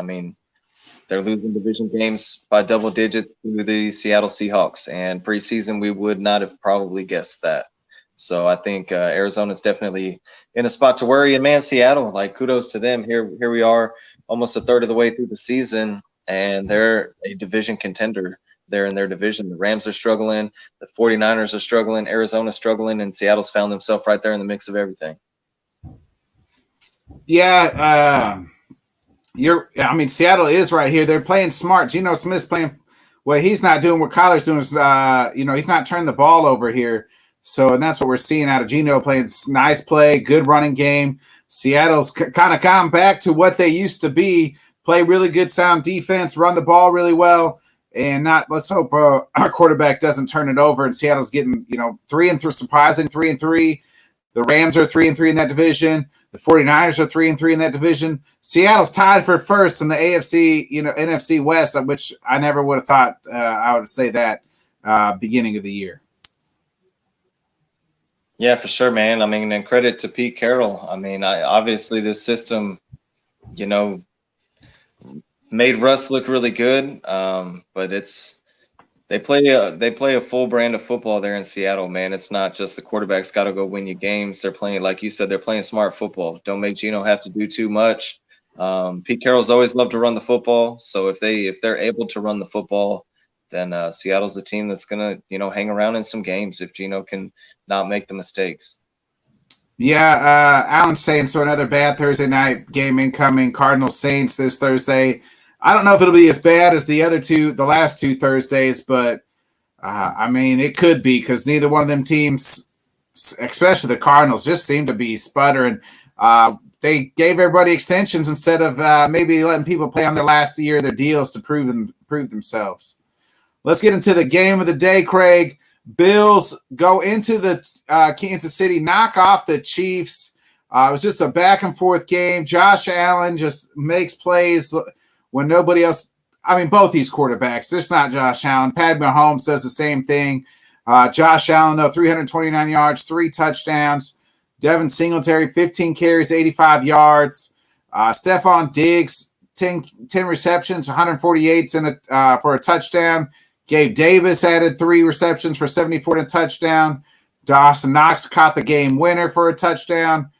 Speaker 3: they're losing division games by double digits to the Seattle Seahawks. And preseason, we would not have probably guessed that. So I think Arizona's definitely in a spot to worry. And, man, Seattle, kudos to them. Here we are almost a third of the way through the season, and they're a division contender there in their division. The Rams are struggling. The 49ers are struggling. Arizona's struggling. And Seattle's found themselves right there in the mix of everything.
Speaker 2: Yeah, Seattle is right here. They're playing smart. Geno Smith's playing what he's not doing. What Kyler's doing is, he's not turning the ball over here. So, and that's what we're seeing out of Geno, playing nice play, good running game. Seattle's kind of gone back to what they used to be, play really good sound defense, run the ball really well, and let's hope our quarterback doesn't turn it over. And Seattle's getting, 3-3, surprising 3-3. The Rams are 3-3 in that division. The 49ers are 3-3 in that division. Seattle's tied for first in the AFC, NFC West, which I never would have thought I would say that beginning of the year.
Speaker 3: Yeah, for sure, man. And credit to Pete Carroll. Obviously this system, made Russ look really good, but they play a full brand of football there in Seattle, man. It's not just the quarterback's got to go win you games. They're playing, like you said, they're playing smart football. Don't make Geno have to do too much. Pete Carroll's always loved to run the football, so if they're able to run the football, then Seattle's the team that's gonna hang around in some games if Geno can not make the mistakes.
Speaker 2: Yeah, Alan's saying so. Another bad Thursday night game incoming. Cardinals Saints this Thursday. I don't know if it'll be as bad as the last two Thursdays, but it could be because neither one of them teams, especially the Cardinals, just seem to be sputtering. they gave everybody extensions instead of maybe letting people play on their last year of their deals to prove themselves. Let's get into the game of the day, Craig. Bills go into the Kansas City, knock off the Chiefs. It was just a back and forth game. Josh Allen just makes plays when nobody else. I mean, both these quarterbacks. It's not Josh Allen. Pat Mahomes does the same thing. Josh Allen, though, 329 yards, 3 touchdowns. Devin Singletary, 15 carries, 85 yards. Stephon Diggs, 10 receptions, 148 for a touchdown. Gabe Davis added 3 receptions for 74 and a touchdown. Dawson Knox caught the game winner for a touchdown.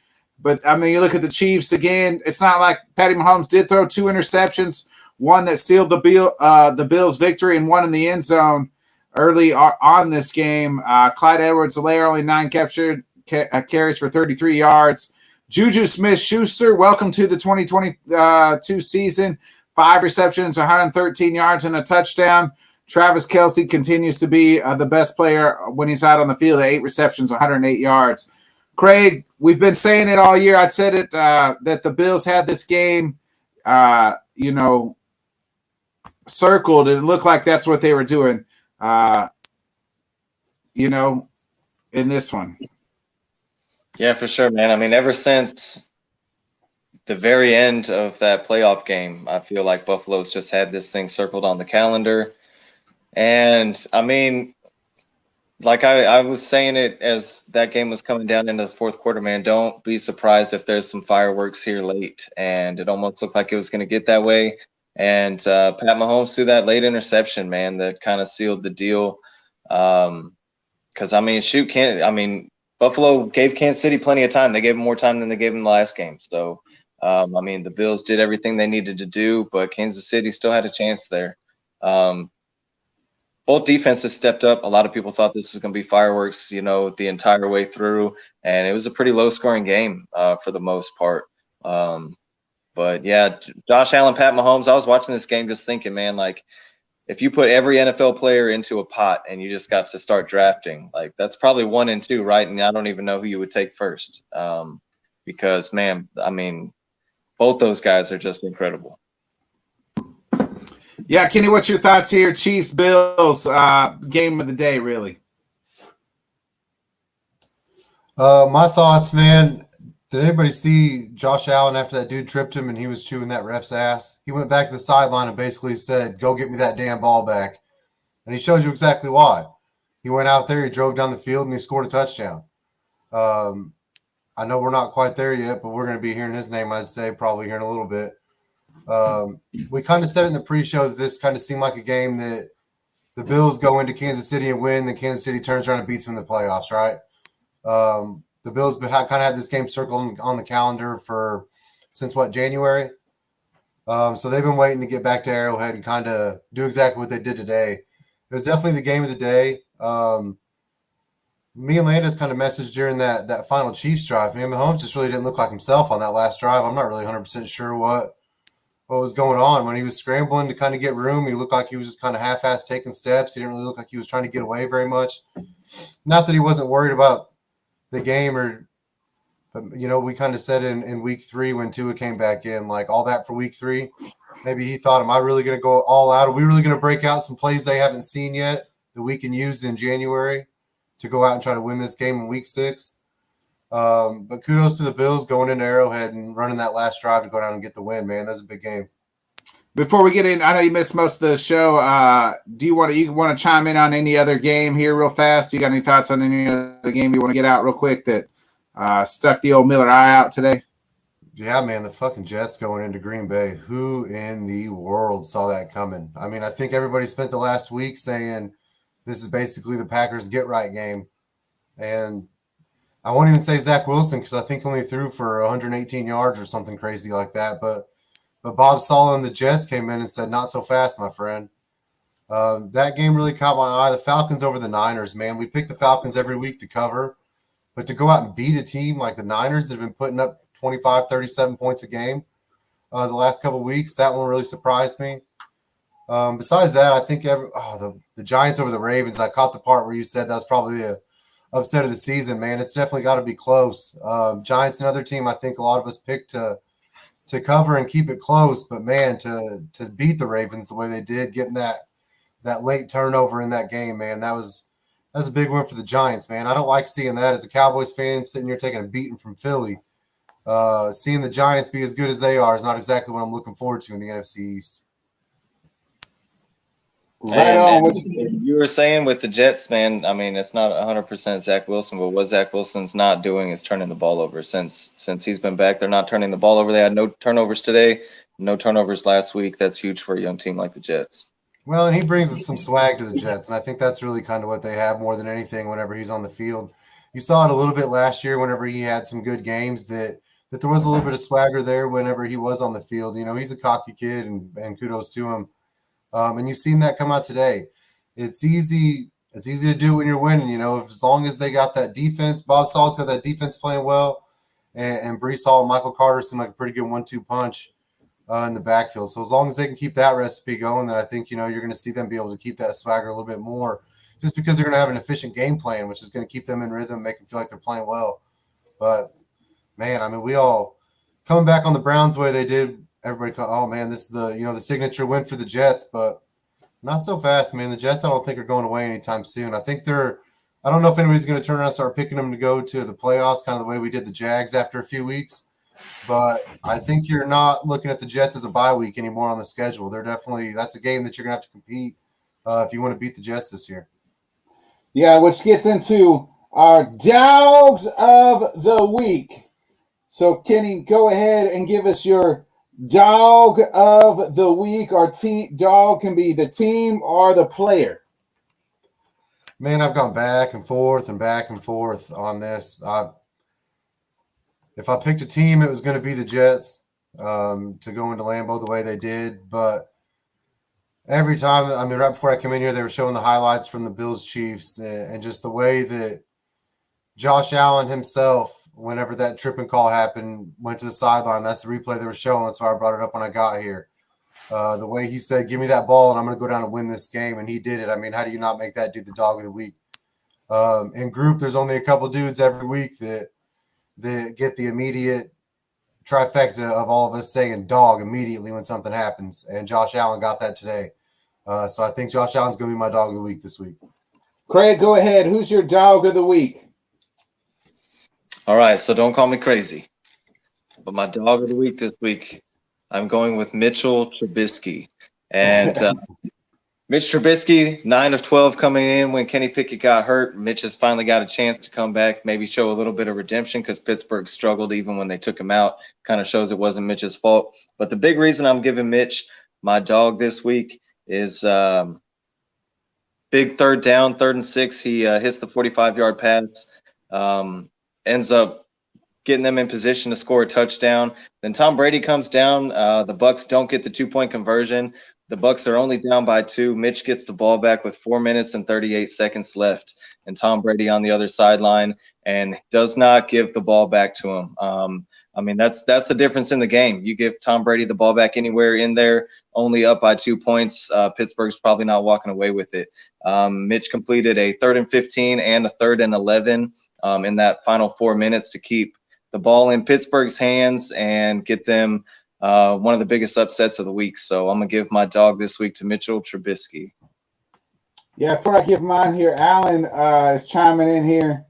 Speaker 2: But, I mean, you look at the Chiefs again, it's not like Patty Mahomes did throw 2 interceptions, one that sealed the Bills' victory and one in the end zone early on this game. Clyde Edwards-Helaire only 9 carries for 33 yards. Juju Smith-Schuster, welcome to the 2022 season. 5 receptions, 113 yards, and a touchdown. Travis Kelce continues to be the best player when he's out on the field at 8 receptions, 108 yards. Craig, we've been saying it all year. I said it that the Bills had this game, circled, and it looked like that's what they were doing, in this one.
Speaker 3: Yeah, for sure, man. I mean, ever since the very end of that playoff game, I feel like Buffalo's just had this thing circled on the calendar. And, I mean, like I was saying it as that game was coming down into the fourth quarter, man, don't be surprised if there's some fireworks here late. And it almost looked like it was going to get that way. And Pat Mahomes threw that late interception, man, that kind of sealed the deal. Because, I mean, Buffalo gave Kansas City plenty of time. They gave them more time than they gave them the last game. So, I mean, the Bills did everything they needed to do, but Kansas City still had a chance there. Both defenses stepped up. A lot of people thought this was going to be fireworks, the entire way through. And it was a pretty low-scoring game for the most part. But, yeah, Josh Allen, Pat Mahomes, I was watching this game just thinking, man, like, if you put every NFL player into a pot and you just got to start drafting, like that's probably 1 and 2, right? And I don't even know who you would take first because, man, I mean, both those guys are just incredible.
Speaker 2: Yeah, Kenny, what's your thoughts here? Chiefs, Bills, game of the day, really.
Speaker 4: My thoughts, man. Did anybody see Josh Allen after that dude tripped him and he was chewing that ref's ass? He went back to the sideline and basically said, "Go get me that damn ball back." And he showed you exactly why. He went out there, he drove down the field, and he scored a touchdown. I know we're not quite there yet, but we're going to be hearing his name, I'd say, probably here in a little bit. We kind of said in the pre-show that this kind of seemed like a game that the Bills go into Kansas City and win, then Kansas City turns around and beats them in the playoffs, right? The Bills kind of had this game circled on the calendar since January? So they've been waiting to get back to Arrowhead and kind of do exactly what they did today. It was definitely the game of the day. Me and Landis kind of messaged during that final Chiefs drive. Man, Mahomes just really didn't look like himself on that last drive. I'm not really 100% sure what was going on. When he was scrambling to kind of get room, he looked like he was just kind of half-assed taking steps. He didn't really look like he was trying to get away very much. Not that he wasn't worried about the game but we kind of said in week 3 when Tua came back in, like all that for week 3. Maybe he thought, am I really going to go all out? Are we really going to break out some plays they haven't seen yet that we can use in January to go out and try to win this game in week 6? But kudos to the Bills going into Arrowhead and running that last drive to go down and get the win, man. That's a big game.
Speaker 2: Before we get in, I know you missed most of the show. Do you want to chime in on any other game here real fast? Do you got any thoughts on any other game you want to get out real quick that stuck the old Miller eye out today?
Speaker 4: Yeah, man, the fucking Jets going into Green Bay. Who in the world saw that coming? I mean, I think everybody spent the last week saying this is basically the Packers get-right game. And I won't even say Zach Wilson because I think only threw for 118 yards or something crazy like that. But Bob Sala and the Jets came in and said, not so fast, my friend. That game really caught my eye. The Falcons over the Niners, man. We pick the Falcons every week to cover. But to go out and beat a team like the Niners that have been putting up 25, 37 points a game the last couple of weeks, that one really surprised me. Besides that, I think the Giants over the Ravens, I caught the part where you said that was probably upset of the season, man. It's definitely got to be close. Giants, another team I think a lot of us picked to cover and keep it close, but man, to beat the Ravens the way they did, getting that late turnover in that game, man, that's a big win for the Giants, man. I don't like seeing that as a Cowboys fan sitting here taking a beating from Philly. Seeing the Giants be as good as they are is not exactly what I'm looking forward to in the NFC East.
Speaker 2: Right on.
Speaker 3: And you were saying with the Jets, man, I mean, it's not 100% Zach Wilson, but what Zach Wilson's not doing is turning the ball over. Since he's been back, they're not turning the ball over. They had no turnovers today, no turnovers last week. That's huge for a young team like the Jets.
Speaker 4: Well, and he brings us some swag to the Jets, and I think that's really kind of what they have more than anything whenever he's on the field. You saw it a little bit last year whenever he had some good games that there was a little bit of swagger there whenever he was on the field. You know, he's a cocky kid, and kudos to him. And you've seen that come out today. It's easy to do when you're winning, you know, as long as they got that defense. Bob Saul's got that defense playing well, and Breece Hall and Michael Carter seem like a pretty good 1-2 punch in the backfield. So as long as they can keep that recipe going, then I think, you know, you're going to see them be able to keep that swagger a little bit more, just because they're going to have an efficient game plan, which is going to keep them in rhythm, make them feel like they're playing well. But, man, I mean, we all coming back on the Browns the way they did. Everybody, oh man, this is the signature win for the Jets, but not so fast, man. The Jets, I don't think are going away anytime soon. I think I don't know if anybody's going to turn around and start picking them to go to the playoffs, kind of the way we did the Jags after a few weeks. But I think you're not looking at the Jets as a bye week anymore on the schedule. That's a game that you're going to have to compete if you want to beat the Jets this year.
Speaker 2: Yeah, which gets into our Dogs of the Week. So, Kenny, go ahead and give us your Dog of the Week. Our dog can be the team or the player.
Speaker 4: Man, I've gone back and forth on this. If I picked a team, it was going to be the Jets to go into Lambeau the way they did. But every time, I mean, right before I come in here, they were showing the highlights from the Bills-Chiefs and just the way that Josh Allen himself, whenever that tripping call happened, went to the sideline. That's the replay they were showing. That's why I brought it up when I got here. The way he said, give me that ball and I'm going to go down and win this game. And he did it. I mean, how do you not make that dude the dog of the week? In group, there's only a couple dudes every week that get the immediate trifecta of all of us saying dog immediately when something happens. And Josh Allen got that today. So I think Josh Allen's going to be my dog of the week this week.
Speaker 2: Craig, go ahead. Who's your dog of the week?
Speaker 3: All right, so don't call me crazy, but my dog of the week this week, I'm going with Mitchell Trubisky. And Mitch Trubisky, 9 of 12 coming in when Kenny Pickett got hurt. Mitch has finally got a chance to come back, maybe show a little bit of redemption because Pittsburgh struggled even when they took him out. Kind of shows it wasn't Mitch's fault. But the big reason I'm giving Mitch my dog this week is big third down, 3rd and 6. He hits the 45-yard pass. Ends up getting them in position to score a touchdown. Then Tom Brady comes down. The Bucs don't get the 2-point conversion. The Bucs are only down by 2. Mitch gets the ball back with 4 minutes and 38 seconds left, and Tom Brady on the other sideline and does not give the ball back to him. I mean, that's the difference in the game. You give Tom Brady the ball back anywhere in there, only up by 2 points. Pittsburgh's probably not walking away with it. Mitch completed a 3rd and 15 and a 3rd and 11 in that final 4 minutes to keep the ball in Pittsburgh's hands and get them one of the biggest upsets of the week. So I'm going to give my dog this week to Mitchell Trubisky.
Speaker 2: Yeah, before I give mine here, Alan is chiming in here.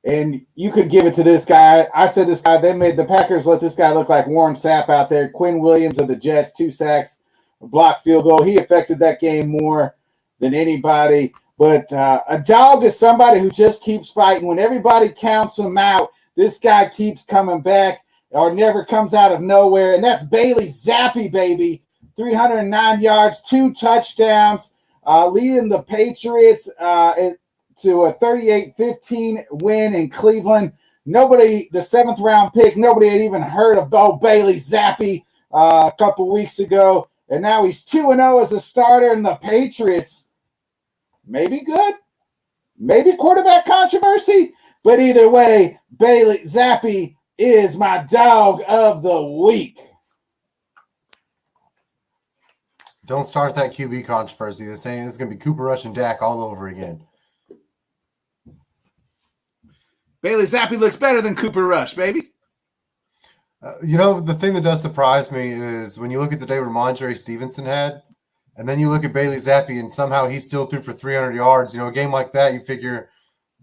Speaker 2: And you could give it to this guy. I said this guy, the Packers let this guy look like Warren Sapp out there. Quinn Williams of the Jets, 2 sacks, a blocked field goal. He affected that game more than anybody. But a dog is somebody who just keeps fighting. When everybody counts him out, this guy keeps coming back or never comes out of nowhere. And that's Bailey Zappi, baby. 309 yards, 2 touchdowns, leading the Patriots to a 38-15 win in Cleveland. Nobody, the 7th round pick, nobody had even heard of Bailey Zappi a couple weeks ago. And now he's 2-0 as a starter, and the Patriots maybe good, maybe quarterback controversy. But either way, Bailey Zappi is my dog of the week.
Speaker 4: Don't start that QB controversy. They're saying it's going to be Cooper Rush and Dak all over again.
Speaker 2: Bailey Zappi looks better than Cooper Rush, baby.
Speaker 4: The thing that does surprise me is when you look at the day Ramondre Stevenson had, and then you look at Bailey Zappi, and somehow he still threw for 300 yards. A game like that, you figure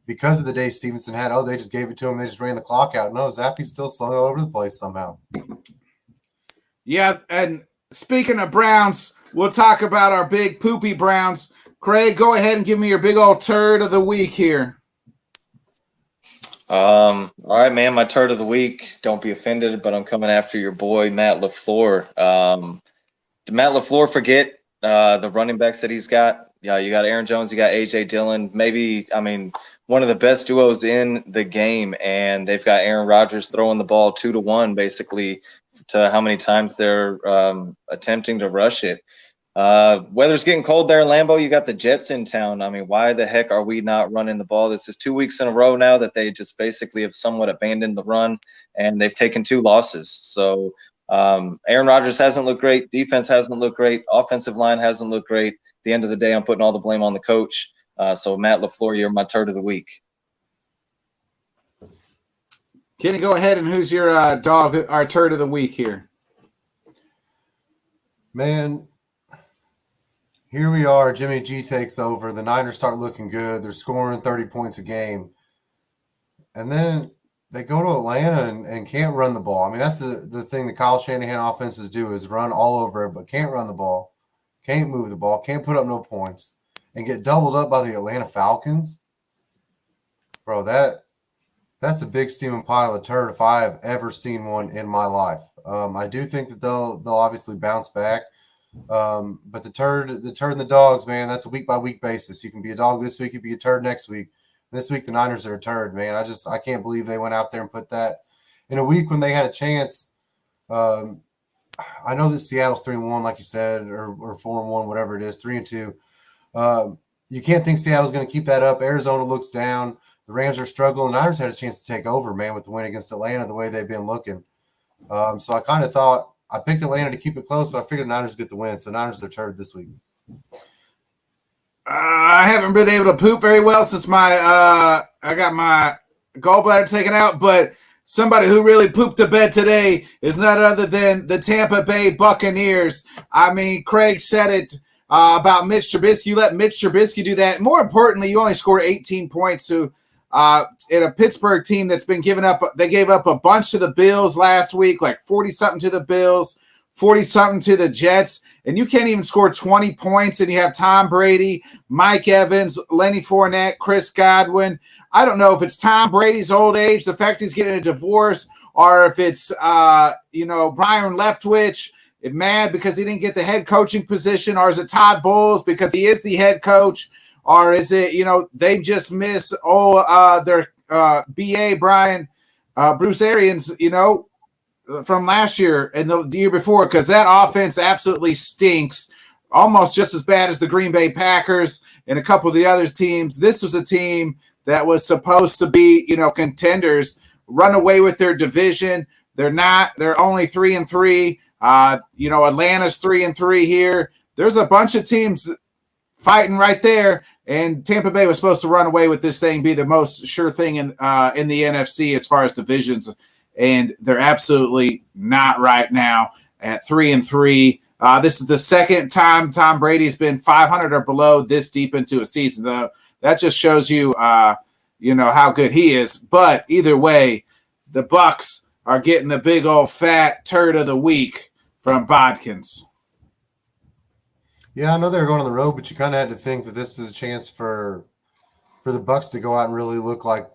Speaker 4: because of the day Stevenson had, they just gave it to him. They just ran the clock out. No, Zappi's still slung all over the place somehow.
Speaker 2: Yeah, and speaking of Browns, we'll talk about our big poopy Browns. Craig, go ahead and give me your big old turd of the week here.
Speaker 3: All right, man. My turd of the week. Don't be offended, but I'm coming after your boy Matt LaFleur. Did Matt LaFleur forget the running backs that he's got? Yeah, you got Aaron Jones, you got AJ Dillon. Maybe, one of the best duos in the game, and they've got Aaron Rodgers throwing the ball 2-1, basically, to how many times they're attempting to rush it. Weather's getting cold there in Lambeau. You got the Jets in town. Why the heck are we not running the ball? This is 2 weeks in a row now that they just basically have somewhat abandoned the run, and they've taken 2 losses. So Aaron Rodgers hasn't looked great. Defense hasn't looked great. Offensive line hasn't looked great. At the end of the day, I'm putting all the blame on the coach. So Matt LaFleur, you're my turd of the week.
Speaker 2: Kenny, go ahead, and who's your our turd of the week here?
Speaker 4: Man, here we are. Jimmy G takes over. The Niners start looking good. They're scoring 30 points a game. And then they go to Atlanta and can't run the ball. That's the thing the Kyle Shanahan offenses do is run all over it, but can't run the ball, can't move the ball, can't put up no points, and get doubled up by the Atlanta Falcons. Bro, that's a big steaming pile of turd if I have ever seen one in my life. I do think that they'll obviously bounce back. But the turd and the dogs, man, that's a week by week basis. You can be a dog this week, you can be a turd next week. This week the Niners are a turd, man. I can't believe they went out there and put that in a week when they had a chance. I know that Seattle's 3-1, like you said, or 4-1, whatever it is, 3-2. You can't think Seattle's going to keep that up. Arizona looks down. The Rams are struggling. The Niners had a chance to take over, man, with the win against Atlanta, the way they've been looking. So I kind of thought I picked Atlanta to keep it close, but I figured the Niners get the win. So Niners are turd this week.
Speaker 2: I haven't been able to poop very well since I got my gallbladder taken out, but somebody who really pooped the bed today is none other than the Tampa Bay Buccaneers. Craig said it about Mitch Trubisky. You let Mitch Trubisky do that. More importantly, you only score 18 points to in a Pittsburgh team that's been giving up. They gave up a bunch to the Bills last week, like 40-something to the Bills, 40-something to the Jets, and you can't even score 20 points, and you have Tom Brady, Mike Evans, Lenny Fournette, Chris Godwin. I don't know if it's Tom Brady's old age, the fact he's getting a divorce, or if it's, Brian Leftwich mad because he didn't get the head coaching position, or is it Todd Bowles because he is the head coach, or is it, they just miss their BA Brian Bruce Arians, from last year and the year before, because that offense absolutely stinks, almost just as bad as the Green Bay Packers and a couple of the other teams. This was a team that was supposed to be, contenders, run away with their division. They're not. They're only 3-3. Atlanta's 3-3 here. There's a bunch of teams fighting right there, and Tampa Bay was supposed to run away with this thing, be the most sure thing in the NFC as far as divisions, and they're absolutely not right now at 3-3. This is the second time Tom Brady's been 500 or below this deep into a season, though. That just shows you, how good he is. But either way, the Bucs are getting the big old fat turd of the week from Bodkins.
Speaker 4: Yeah, I know they were going on the road, but you kind of had to think that this was a chance for the Bucs to go out and really look like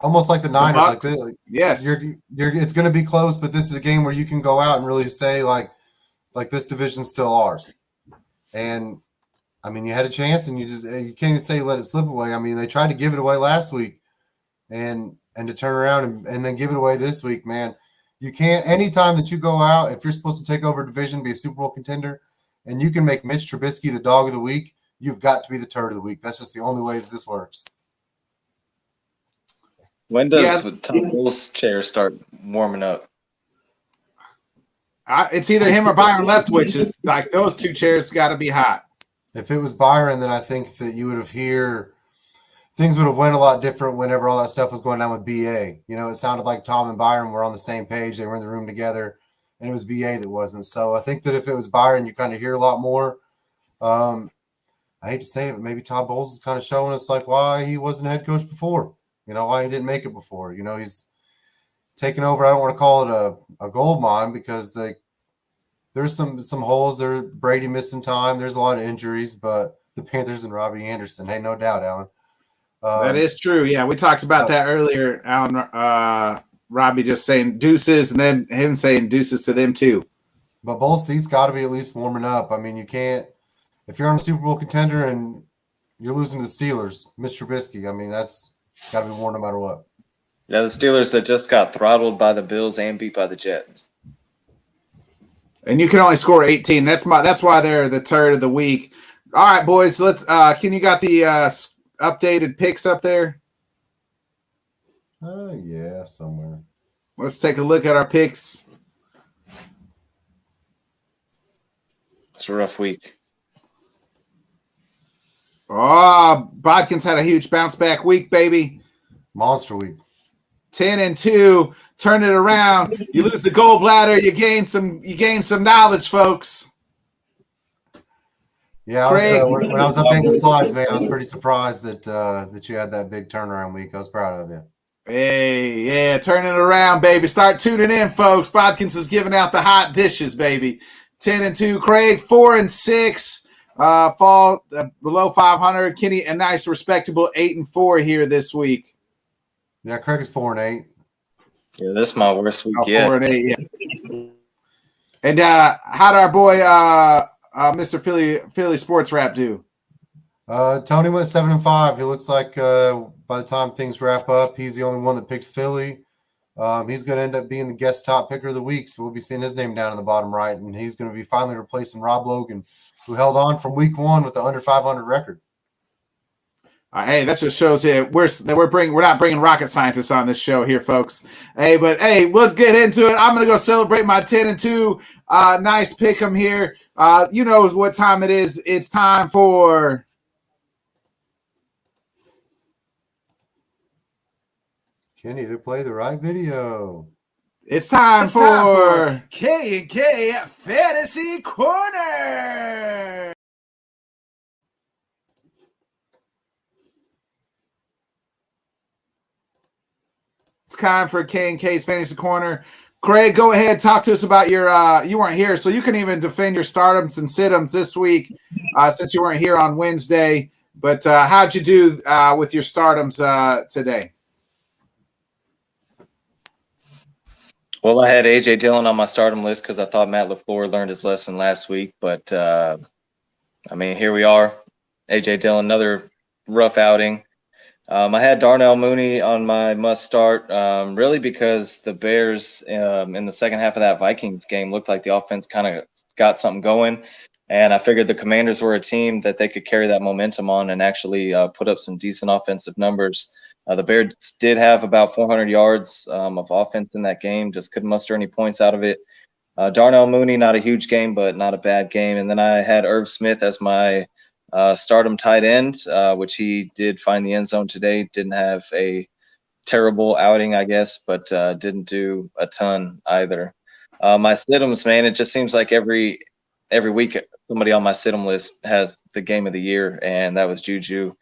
Speaker 4: almost like the Niners.
Speaker 2: Yes,
Speaker 4: it's going to be close, but this is a game where you can go out and really say like this division's still ours. And you had a chance, and you can't even say let it slip away. They tried to give it away last week, and to turn around and then give it away this week, man. You can't. Anytime that you go out, if you're supposed to take over a division, be a Super Bowl contender, and you can make Mitch Trubisky the dog of the week, you've got to be the turd of the week. That's just the only way that this works.
Speaker 3: When does Tom Bowles' chair start warming up?
Speaker 2: It's either him or Byron Leftwich. Is like those two chairs got to be hot.
Speaker 4: If it was Byron, then I think that you would have things would have went a lot different whenever all that stuff was going down with BA. You know, it sounded like Tom and Byron were on the same page. They were in the room together, and it was BA that wasn't. So I think that if it was Byron, you kind of hear a lot more. I hate to say it, but maybe Todd Bowles is kind of showing us like why he wasn't head coach before. You know, why he didn't make it before. You know, he's taken over. I don't want to call it a gold mine because there's some holes there. Brady missing time. There's a lot of injuries, but the Panthers and Robbie Anderson, hey, no doubt, Alan.
Speaker 2: That is true. Yeah, we talked about that earlier, Alan. Robbie just saying deuces and then him saying deuces to them too.
Speaker 4: But both seats got to be at least warming up. I mean, you can't – if you're on a Super Bowl contender and you're losing to the Steelers, Mitch Trubisky, I mean, that's got to be warm no matter what.
Speaker 3: Yeah, the Steelers that just got throttled by the Bills and beat by the Jets.
Speaker 2: And you can only score 18. That's why they're the turd of the week. All right, boys, let's can you got the updated picks up there?
Speaker 4: Yeah, somewhere.
Speaker 2: Let's take a look at our picks.
Speaker 3: It's a rough week.
Speaker 2: Oh, Bodkins had a huge bounce back week, baby.
Speaker 4: Monster week.
Speaker 2: 10-2. Turn it around. You lose the gallbladder. You gain some knowledge, folks.
Speaker 4: Yeah, when I was updating the slides, man, I was pretty surprised that you had that big turnaround week. I was proud of you.
Speaker 2: Hey, yeah, turning it around, baby. Start tuning in, folks. Bodkins is giving out the hot dishes, baby. 10-2. Craig 4-6. Fall below 500. Kenny a nice respectable 8-4 here this week.
Speaker 4: Yeah, Craig is 4-8.
Speaker 3: Yeah, this is my worst week yet.
Speaker 2: 4-8, yeah. And how'd our boy Mr. Philly Sports Rap do?
Speaker 4: Tony went 7-5. He looks like by the time things wrap up, he's the only one that picked Philly. He's going to end up being the guest top picker of the week, so we'll be seeing his name down in the bottom right, and he's going to be finally replacing Rob Logan, who held on from week 1 with the under 500 record.
Speaker 2: Hey, that just shows you we're not bringing rocket scientists on this show here, folks. Hey, but hey, let's get into it. I'm gonna go celebrate my 10-2. Nice pick 'em here. You know what time it is. It's time for
Speaker 4: Kenny to play the right video.
Speaker 2: It's time for K&K Fantasy Corner. It's time for K&K's Fantasy Corner. Craig, go ahead. Talk to us about your you weren't here, so you can even defend your startums and sit-ems this week since you weren't here on Wednesday. But how'd you do with your startums today?
Speaker 3: Well, I had A.J. Dillon on my stardom list because I thought Matt LaFleur learned his lesson last week. But, I mean, here we are. A.J. Dillon, another rough outing. I had Darnell Mooney on my must start, really because the Bears in the second half of that Vikings game looked like the offense kind of got something going. And I figured the Commanders were a team that they could carry that momentum on and actually put up some decent offensive numbers. The Bears did have about 400 yards of offense in that game, just couldn't muster any points out of it. Darnell Mooney, not a huge game, but not a bad game. And then I had Irv Smith as my stardom tight end, which he did find the end zone today. Didn't have a terrible outing, I guess, but didn't do a ton either. My sit-ems, man, it just seems like every week somebody on my sit-em list has the game of the year, and that was Juju.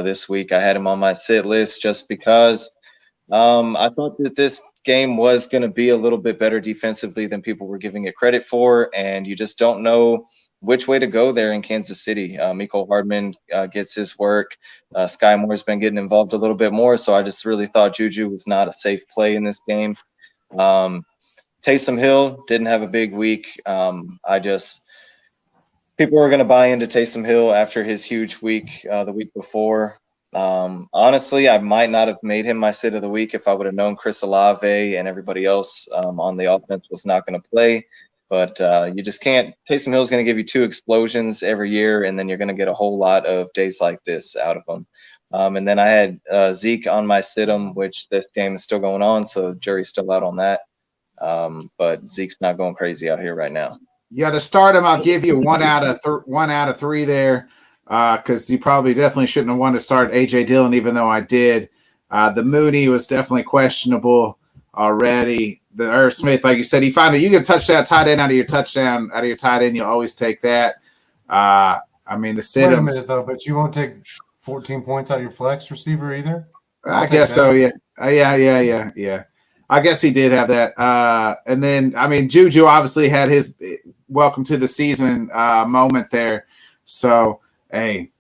Speaker 3: This week I had him on my sit list just because I thought that this game was going to be a little bit better defensively than people were giving it credit for, and you just don't know which way to go there in Kansas City. Mecole Hardman gets his work. Sky Moore's been getting involved a little bit more, so I just really thought Juju was not a safe play in this game. Taysom Hill didn't have a big week. People were going to buy into Taysom Hill after his huge week the week before. Honestly, I might not have made him my sit of the week if I would have known Chris Olave and everybody else on the offense was not going to play. But you just can't. Taysom Hill is going to give you 2 explosions every year, and then you're going to get a whole lot of days like this out of him. And then I had Zeke on my sit-em, which this game is still going on, so the jury's still out on that. But Zeke's not going crazy out here right now.
Speaker 2: Yeah, to start him, I'll give you one out of 3 there. because you probably definitely shouldn't have wanted to start A.J. Dillon, even though I did. The Mooney was definitely questionable already. The Irv Smith, like you said, he found it. You get a touchdown tight end out of your tight end, you'll always take that. I mean, the sit-ups.
Speaker 4: Wait a minute, though, but you won't take 14 points out of your flex receiver either?
Speaker 2: I guess so, yeah. Yeah. I guess he did have that. And then, I mean, Juju obviously had his welcome to the season moment there. So, hey,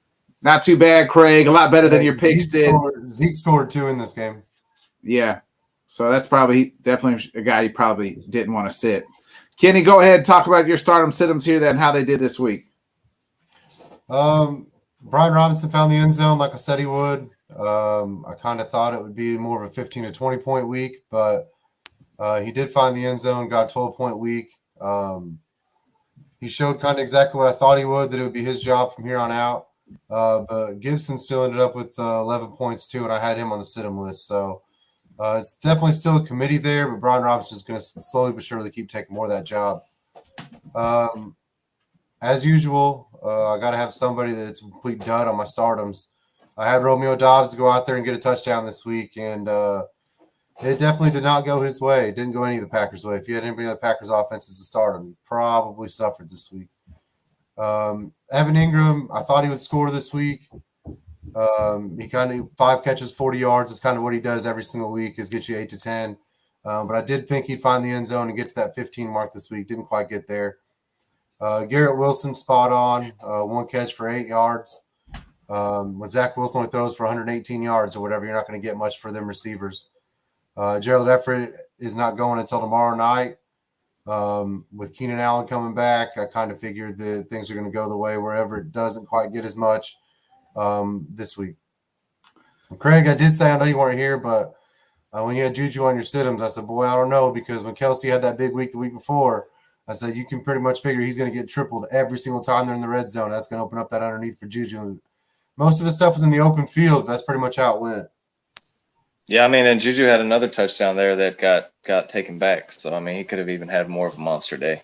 Speaker 2: not too bad, Craig. A lot better than your picks did.
Speaker 4: Zeke scored 2 in this game.
Speaker 2: Yeah. So that's probably definitely a guy you probably didn't want to sit. Kenny, go ahead and talk about your stardom sit-ems here then, how they did this week.
Speaker 4: Brian Robinson found the end zone like I said he would. I kind of thought it would be more of a 15 to 20 point week, but he did find the end zone, got a 12-point week. He showed kind of exactly what I thought he would, that it would be his job from here on out. But Gibson still ended up with 11 points too, and I had him on the sit-em list. So it's definitely still a committee there, but Brian Robinson is going to slowly but surely keep taking more of that job. As usual, I got to have somebody that's a complete dud on my stardoms. I had Romeo Doubs to go out there and get a touchdown this week, and it definitely did not go his way. It didn't go any of the Packers' way. If you had anybody on the Packers' offense as a stardom, you probably suffered this week. Evan Ingram, I thought he would score this week. He kind of 5 catches, 40 yards is kind of what he does every single week, is get you 8 to 10. But I did think he'd find the end zone and get to that 15 mark this week. Didn't quite get there. Garrett Wilson, spot on. 1 catch for 8 yards. When Zach Wilson only throws for 118 yards or whatever, you're not going to get much for them receivers. Gerald Everett is not going until tomorrow night. With Keenan Allen coming back, I kind of figured that things are going to go the way where Everett doesn't quite get as much this week. Craig, I did say, I know you weren't here, but when you had Juju on your sit-ems, I said, boy, I don't know, because when Kelsey had that big week the week before, I said, you can pretty much figure he's going to get tripled every single time they're in the red zone. That's going to open up that underneath for Juju. Most of his stuff was in the open field. That's pretty much how it went.
Speaker 3: Yeah, I mean, and Juju had another touchdown there that got taken back. So, I mean, he could have even had more of a monster day.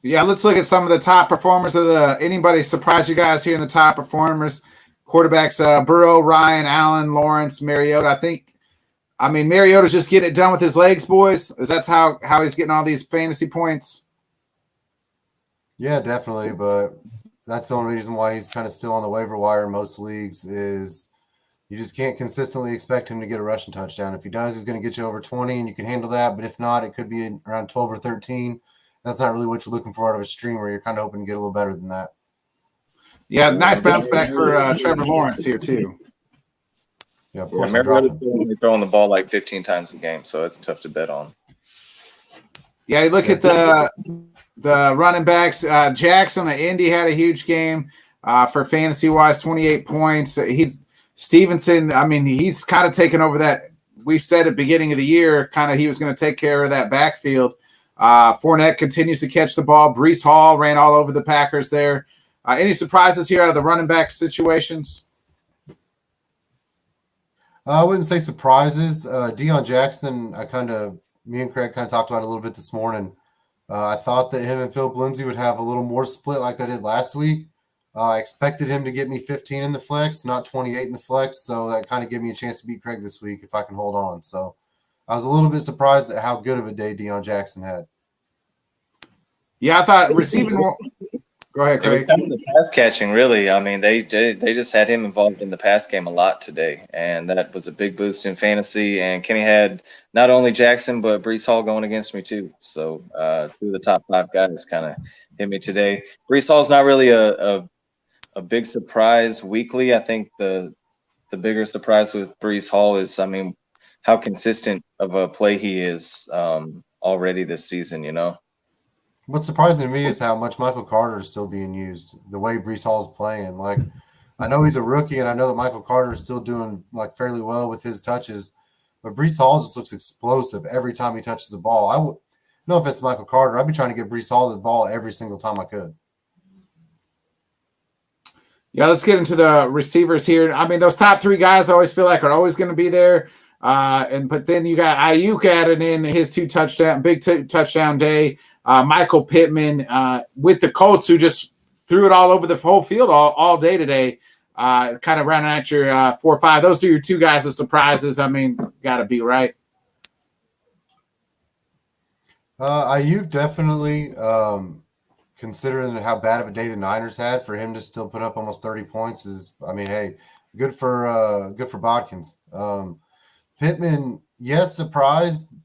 Speaker 2: Yeah, let's look at some of the top performers of anybody surprise you guys here in the top performers. Quarterbacks, Burrow, Ryan, Allen, Lawrence, Mariota. Mariota's just getting it done with his legs, boys. Is that how he's getting all these fantasy points?
Speaker 4: Yeah, definitely. But that's the only reason why he's kind of still on the waiver wire in most leagues, is you just can't consistently expect him to get a rushing touchdown. If he does, he's going to get you over 20, and you can handle that. But if not, it could be around 12 or 13. That's not really what you're looking for out of a streamer. You're kind of hoping to get a little better than that.
Speaker 2: Yeah, nice bounce back for Trevor Lawrence here, too.
Speaker 4: Yeah, of course.
Speaker 3: Mariota's only throwing the ball like 15 times a game, so it's tough to bet on.
Speaker 2: Yeah, you look at the running backs. Jackson at Indy had a huge game for fantasy-wise, 28 points. Stevenson, he's kind of taken over that. We said at the beginning of the year, kind of he was going to take care of that backfield. Fournette continues to catch the ball. Breece Hall ran all over the Packers there. Any surprises here out of the running back situations?
Speaker 4: I wouldn't say surprises. Deion Jackson, me and Craig kind of talked about it a little bit this morning. I thought that him and Philip Lindsay would have a little more split like they did last week. I expected him to get me 15 in the flex, not 28 in the flex. So that kind of gave me a chance to beat Craig this week if I can hold on. So I was a little bit surprised at how good of a day Deion Jackson had.
Speaker 2: Yeah, I thought receiving. Go ahead, Craig.
Speaker 3: Kind of the pass catching, really. I mean, they just had him involved in the pass game a lot today, and that was a big boost in fantasy. And Kenny had not only Jackson but Breece Hall going against me too. So 2 of the top 5 guys kind of hit me today. Breece Hall's not really a big surprise weekly. I think the bigger surprise with Breece Hall is, how consistent of a play he is already this season.
Speaker 4: What's surprising to me is how much Michael Carter is still being used, the way Breece Hall's playing. Like, I know he's a rookie, and I know that Michael Carter is still doing fairly well with his touches, but Breece Hall just looks explosive every time he touches the ball. No offense to Michael Carter, I'd be trying to get Breece Hall the ball every single time I could.
Speaker 2: Yeah, let's get into the receivers here. Those top 3 guys I always feel like are always going to be there. But then you got Ayuk added in his 2 touchdown day. Michael Pittman with the Colts, who just threw it all over the whole field all day today. Kind of running at your 4-5. Those are your two guys of surprises. I mean, got to be right.
Speaker 4: Ayuk definitely, considering how bad of a day the Niners had, for him to still put up almost 30 points is, I mean, hey, good for Bodkins. Pittman, yes, surprised,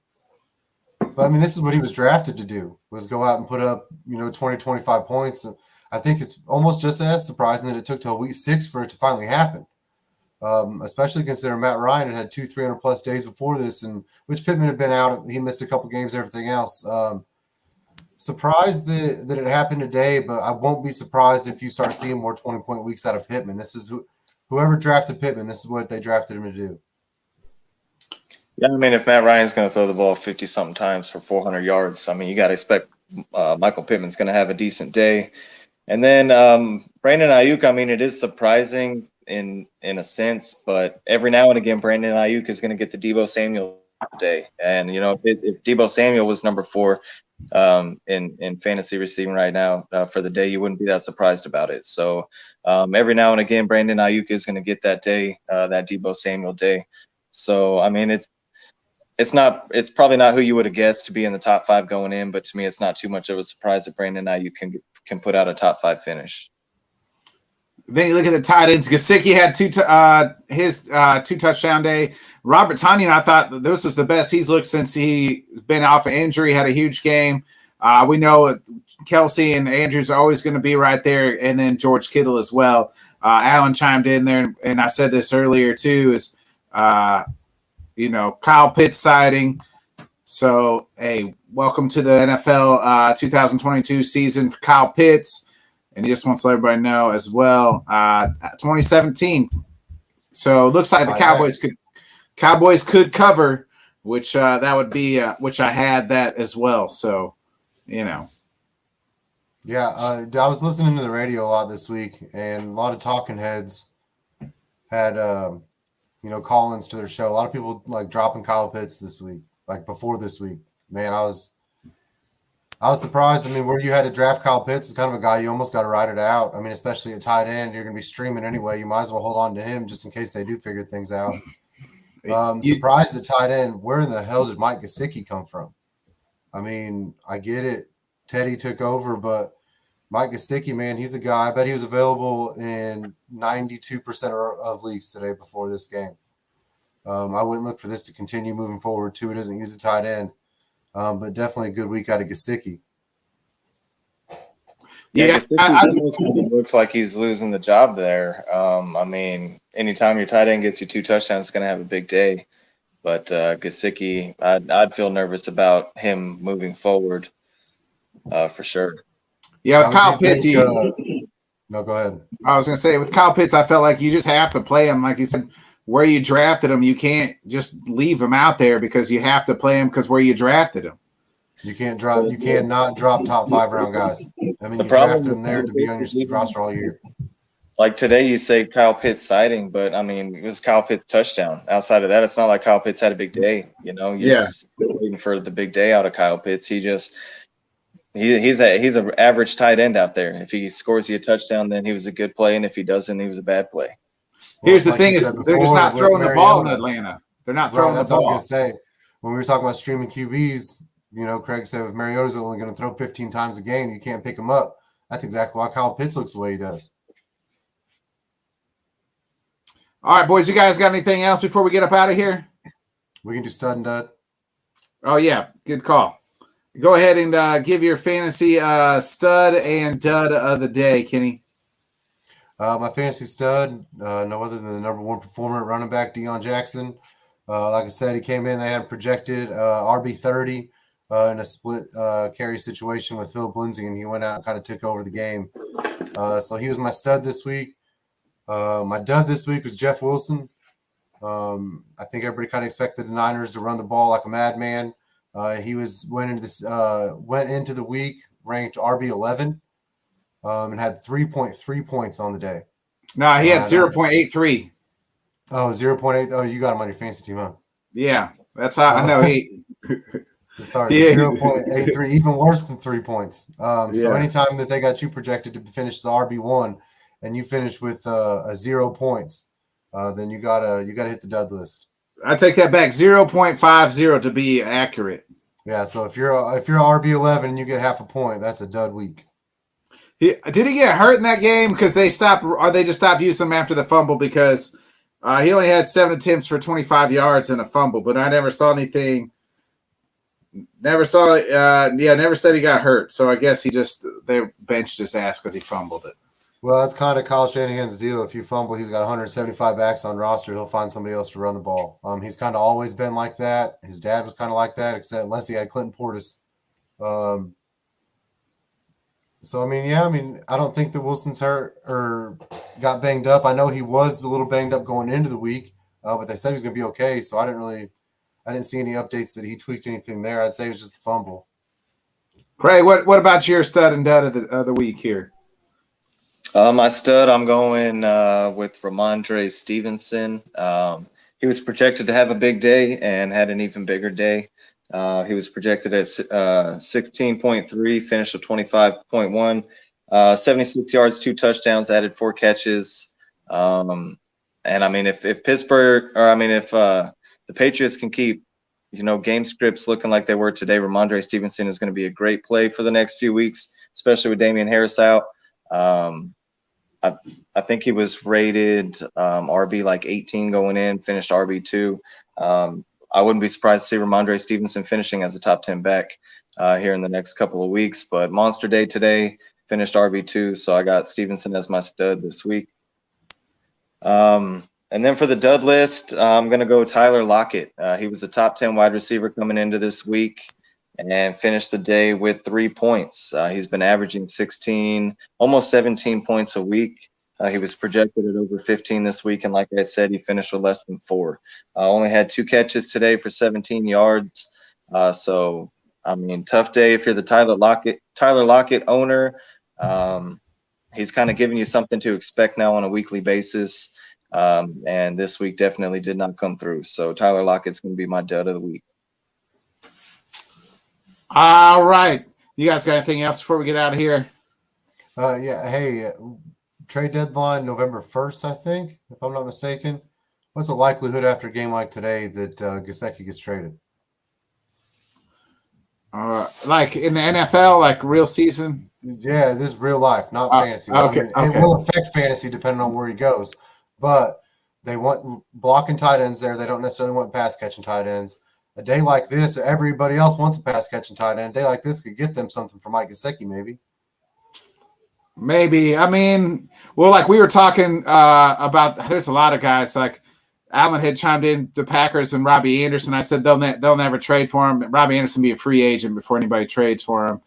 Speaker 4: but I mean, this is what he was drafted to do, was go out and put up, 20, 25 points. I think it's almost just as surprising that it took till week 6 for it to finally happen. Especially considering Matt Ryan had 300+ days before this, and which Pittman had been out. He missed a couple games, everything else. Surprised that it happened today, but I won't be surprised if you start seeing more 20-point weeks out of Pittman. This is whoever drafted Pittman, this is what they drafted him to do.
Speaker 3: Yeah, I mean, if Matt Ryan's going to throw the ball 50-something times for 400 yards, I mean, you got to expect Michael Pittman's going to have a decent day. And then Brandon Ayuk, I mean, it is surprising in a sense, but every now and again, Brandon Ayuk is going to get the Deebo Samuel day. And, if Deebo Samuel was number 4 in fantasy receiving right now for the day, you wouldn't be that surprised about it. So every now and again, Brandon Ayuk is going to get that day, that Deebo Samuel day. So, I mean, it's probably not who you would have guessed to be in the top 5 going in, but to me, it's not too much of a surprise that Brandon Ayuk can put out a top 5 finish.
Speaker 2: Then you look at the tight ends. Gesicki had his 2-touchdown day. Robert Tonyan, I thought this was the best he's looked since he's been off of injury. Had a huge game. We know Kelsey and Andrews are always going to be right there, and then George Kittle as well. Allen chimed in there, and I said this earlier too. Is Kyle Pitts sighting. So, hey, welcome to the NFL 2022 season for Kyle Pitts. And he just wants to let everybody know as well, 2017. So it looks like the Cowboys could cover, which that would be which I had that as well. So,
Speaker 4: Yeah, I was listening to the radio a lot this week, and a lot of talking heads had call-ins to their show. A lot of people like dropping Kyle Pitts this week, like before this week. Man, I was surprised. I mean, where you had to draft Kyle Pitts is kind of a guy you almost got to ride it out. I mean, especially at tight end, you're going to be streaming anyway. You might as well hold on to him just in case they do figure things out. Surprised at tight end. Where in the hell did Mike Gesicki come from? I mean, I get it. Teddy took over, but Mike Gesicki, man, he's a guy. I bet he was available in 92% of leagues today before this game. I wouldn't look for this to continue moving forward, too. It doesn't use a tight end. But definitely a good week out of Gesicki.
Speaker 3: Yeah, Gesicki looks like he's losing the job there. I mean, anytime your tight end gets you 2 touchdowns, it's going to have a big day. But Gesicki, I'd feel nervous about him moving forward for sure.
Speaker 2: Yeah, with Kyle Pitts,
Speaker 4: no, go ahead.
Speaker 2: I was going to say, with Kyle Pitts, I felt like you just have to play him. Like you said, where you drafted him, you can't just leave him out there because you have to play him because where you drafted him.
Speaker 4: You cannot drop top 5 round guys. I mean, you drafted him there to be on your roster all year.
Speaker 3: Like today, you say Kyle Pitts sighting, but I mean, it was Kyle Pitts touchdown. Outside of that, it's not like Kyle Pitts had a big day. You're just waiting for the big day out of Kyle Pitts. He's an average tight end out there. If he scores you a touchdown, then he was a good play, and if he doesn't, he was a bad play.
Speaker 2: Here's the thing: they're just not throwing the ball in Atlanta. They're not throwing the ball.
Speaker 4: That's what I was going to say. When we were talking about streaming QBs, Craig said if Mariota's only going to throw 15 times a game, you can't pick him up. That's exactly why Kyle Pitts looks the way he does.
Speaker 2: All right, boys, you guys got anything else before we get up out of here?
Speaker 4: We can do stud and dud.
Speaker 2: Oh, yeah, good call. Go ahead and give your fantasy stud and dud of the day, Kenny.
Speaker 4: My fantasy stud, no other than the number 1 performer at running back, Deion Jackson. Like I said, he came in, they had him projected RB30 in a split carry situation with Philip Lindsay, and he went out and kind of took over the game. So he was my stud this week. My dud this week was Jeff Wilson. I think everybody kind of expected the Niners to run the ball like a madman. He went into the week ranked RB11 and had 3.3 points on the day.
Speaker 2: No, he had 0.83.
Speaker 4: Oh, 0.8. Oh, you got him on your fantasy team, huh?
Speaker 2: Yeah, that's how I know he.
Speaker 4: Sorry,
Speaker 2: Yeah.
Speaker 4: 0.83, even worse than 3 points. So
Speaker 2: Yeah.
Speaker 4: anytime that they got you projected to finish the RB1 and you finish with a 0 points, then you gotta hit the dud list.
Speaker 2: I take that back. 0.50 to be accurate.
Speaker 4: Yeah, so if you're RB11 and you get half a point, that's a dud week.
Speaker 2: Did he get hurt in that game because they stopped, or they just stopped using him after the fumble because he only had 7 attempts for 25 yards and a fumble, but I never saw anything. Never said he got hurt. So I guess they benched his ass because he fumbled it.
Speaker 4: Well, that's kind of Kyle Shanahan's deal. If you fumble, he's got 175 backs on roster. He'll find somebody else to run the ball. He's kind of always been like that. His dad was kind of like that, except unless he had Clinton Portis. So, I don't think that Wilson's hurt or got banged up. I know he was a little banged up going into the week, but they said he was going to be okay. So I didn't see any updates that he tweaked anything there. I'd say it was just a fumble.
Speaker 2: Craig, what about your stud and dud of the week here?
Speaker 3: My stud, I'm going with Ramondre Stevenson. He was projected to have a big day and had an even bigger day. He was projected at 16.3, finished with 25.1, 76 yards, 2 touchdowns, added 4 catches. And if the Patriots can keep, game scripts looking like they were today, Ramondre Stevenson is going to be a great play for the next few weeks, especially with Damian Harris out. I think he was rated RB like 18 going in, finished RB2. I wouldn't be surprised to see Ramondre Stevenson finishing as a top 10 back here in the next couple of weeks. But monster day today, finished RB2, so I got Stevenson as my stud this week. And then for the dud list, I'm going to go Tyler Lockett. He was a top 10 wide receiver coming into this week and finished the day with 3 points. He's been averaging 16, almost 17 points a week. He was projected at over 15 this week, and like I said, he finished with less than 4. Only had 2 catches today for 17 yards. Tough day if you're the Tyler Lockett owner. He's kind of giving you something to expect now on a weekly basis, and this week definitely did not come through. So Tyler Lockett's going to be my dud of the week.
Speaker 2: All right. You guys got anything else before we get out of here?
Speaker 4: Hey, trade deadline November 1st, I think, if I'm not mistaken. What's the likelihood after a game like today that Gesicki gets traded?
Speaker 2: Like in the NFL, like real season?
Speaker 4: Yeah, this is real life, not fantasy.
Speaker 2: Okay,
Speaker 4: It will affect fantasy depending on where he goes. But they want blocking tight ends there. They don't necessarily want pass catching tight ends. A day like this, everybody else wants a pass catching tight end. A day like this could get them something from Mike Gesicki, maybe.
Speaker 2: Maybe. Like we were talking about, there's a lot of guys like Alan had chimed in, the Packers and Robbie Anderson. I said they'll never trade for him. Robbie Anderson be a free agent before anybody trades for him.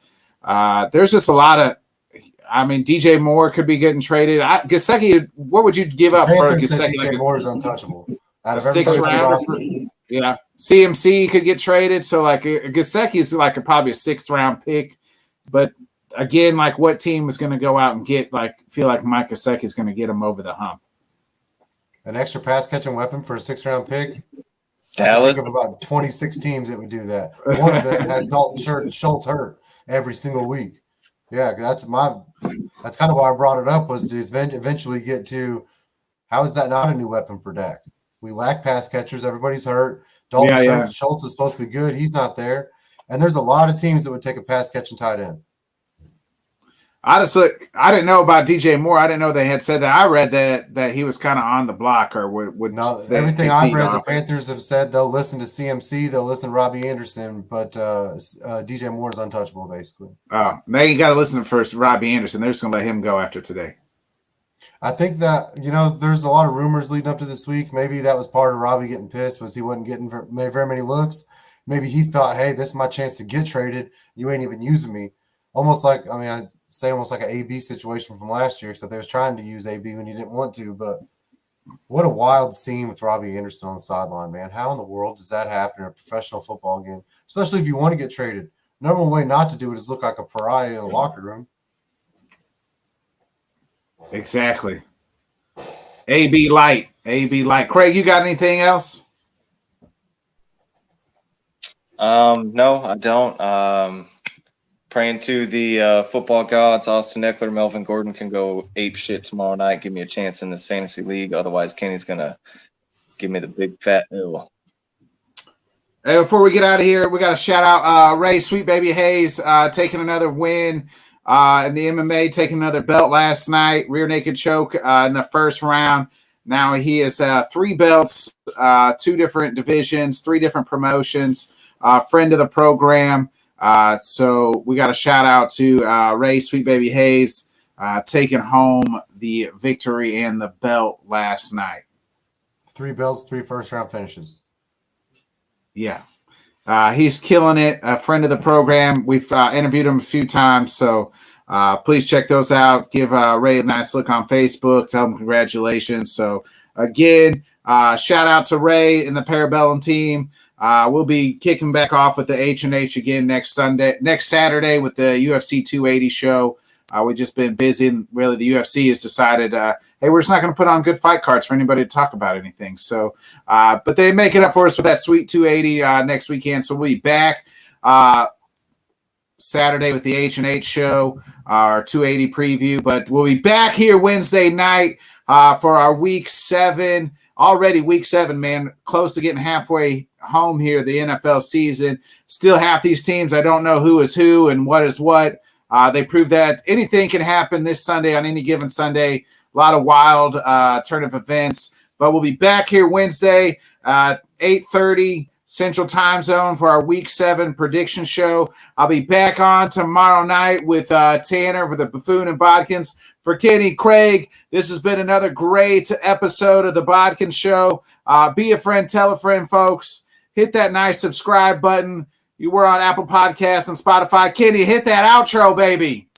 Speaker 2: There's just a lot of, DJ Moore could be getting traded. Gesicki, what would you give up for Gesicki?
Speaker 4: DJ Moore is untouchable. Out of
Speaker 2: 6th round. Yeah. CMC could get traded. So like Gesicki is like probably a 6th round pick. But again, like what team is going to go out and feel like Mike Gesicki is going to get him over the hump?
Speaker 4: An extra pass catching weapon for a 6th round pick?
Speaker 3: Dallas.
Speaker 4: I think of about 26 teams that would do that. One of them has Dalton Schultz hurt every single week. Yeah, that's kind of why I brought it up, was to eventually get to, how is that not a new weapon for Dak? We lack pass catchers. Everybody's hurt. Dalton Schultz is supposed to be good. He's not there. And there's a lot of teams that would take a pass catching tight end.
Speaker 2: Honestly, I didn't know about DJ Moore. I didn't know they had said that. I read that he was kind of on the block, or would.
Speaker 4: No, everything I've read, the Panthers have said they'll listen to CMC, they'll listen to Robbie Anderson, but DJ Moore is untouchable, basically.
Speaker 2: Oh, now you got to listen to first Robbie Anderson. They're just going to let him go after today.
Speaker 4: I think that, there's a lot of rumors leading up to this week. Maybe that was part of Robbie getting pissed, was he wasn't getting very many looks. Maybe he thought, hey, this is my chance to get traded. You ain't even using me. Almost like, I say almost like an AB situation from last year, except they was trying to use AB when he didn't want to. But what a wild scene with Robbie Anderson on the sideline, man. How in the world does that happen in a professional football game? Especially if you want to get traded. Number one way not to do it is look like a pariah in a locker room.
Speaker 2: Exactly. AB light. Craig, you got anything else?
Speaker 3: No, I don't. Praying to the football gods, Austin Eckler, Melvin Gordon can go ape shit tomorrow night. Give me a chance in this fantasy league. Otherwise, Kenny's gonna give me the big fat L.
Speaker 2: Hey, before we get out of here, we got to shout out Ray Sweet Baby Hayes taking another win in the MMA, taking another belt last night, rear naked choke in the first round. Now he has 3 belts, 2 different divisions, 3 different promotions, friend of the program. So we got a shout out to Ray Sweet Baby Hayes taking home the victory and the belt last night.
Speaker 4: 3 belts, 3 first-round finishes.
Speaker 2: Yeah. He's killing it. A friend of the program. We've interviewed him a few times, so please check those out. Give Ray a nice look on Facebook. Tell him congratulations. So, again, shout out to Ray and the Parabellum team. We'll be kicking back off with the H&H again next Saturday with the UFC 280 show. We've just been busy, and really the UFC has decided, hey, we're just not going to put on good fight cards for anybody to talk about anything. So, but they make it up for us with that sweet 280 next weekend. So we'll be back Saturday with the H&H show, our 280 preview. But we'll be back here Wednesday night for our Week 7. Already Week 7, man, close to getting halfway home here, the NFL season. Still half these teams, I don't know who is who and what is what. They prove that anything can happen this Sunday on any given Sunday. A lot of wild turn of events. But we'll be back here Wednesday, 8:30 Central Time Zone for our Week 7 prediction show. I'll be back on tomorrow night with Tanner for the Buffoon and Bodkins. For Kenny, Craig, this has been another great episode of the Bodkin Show. Be a friend, tell a friend, folks. Hit that nice subscribe button. You were on Apple Podcasts and Spotify. Kenny, hit that outro, baby.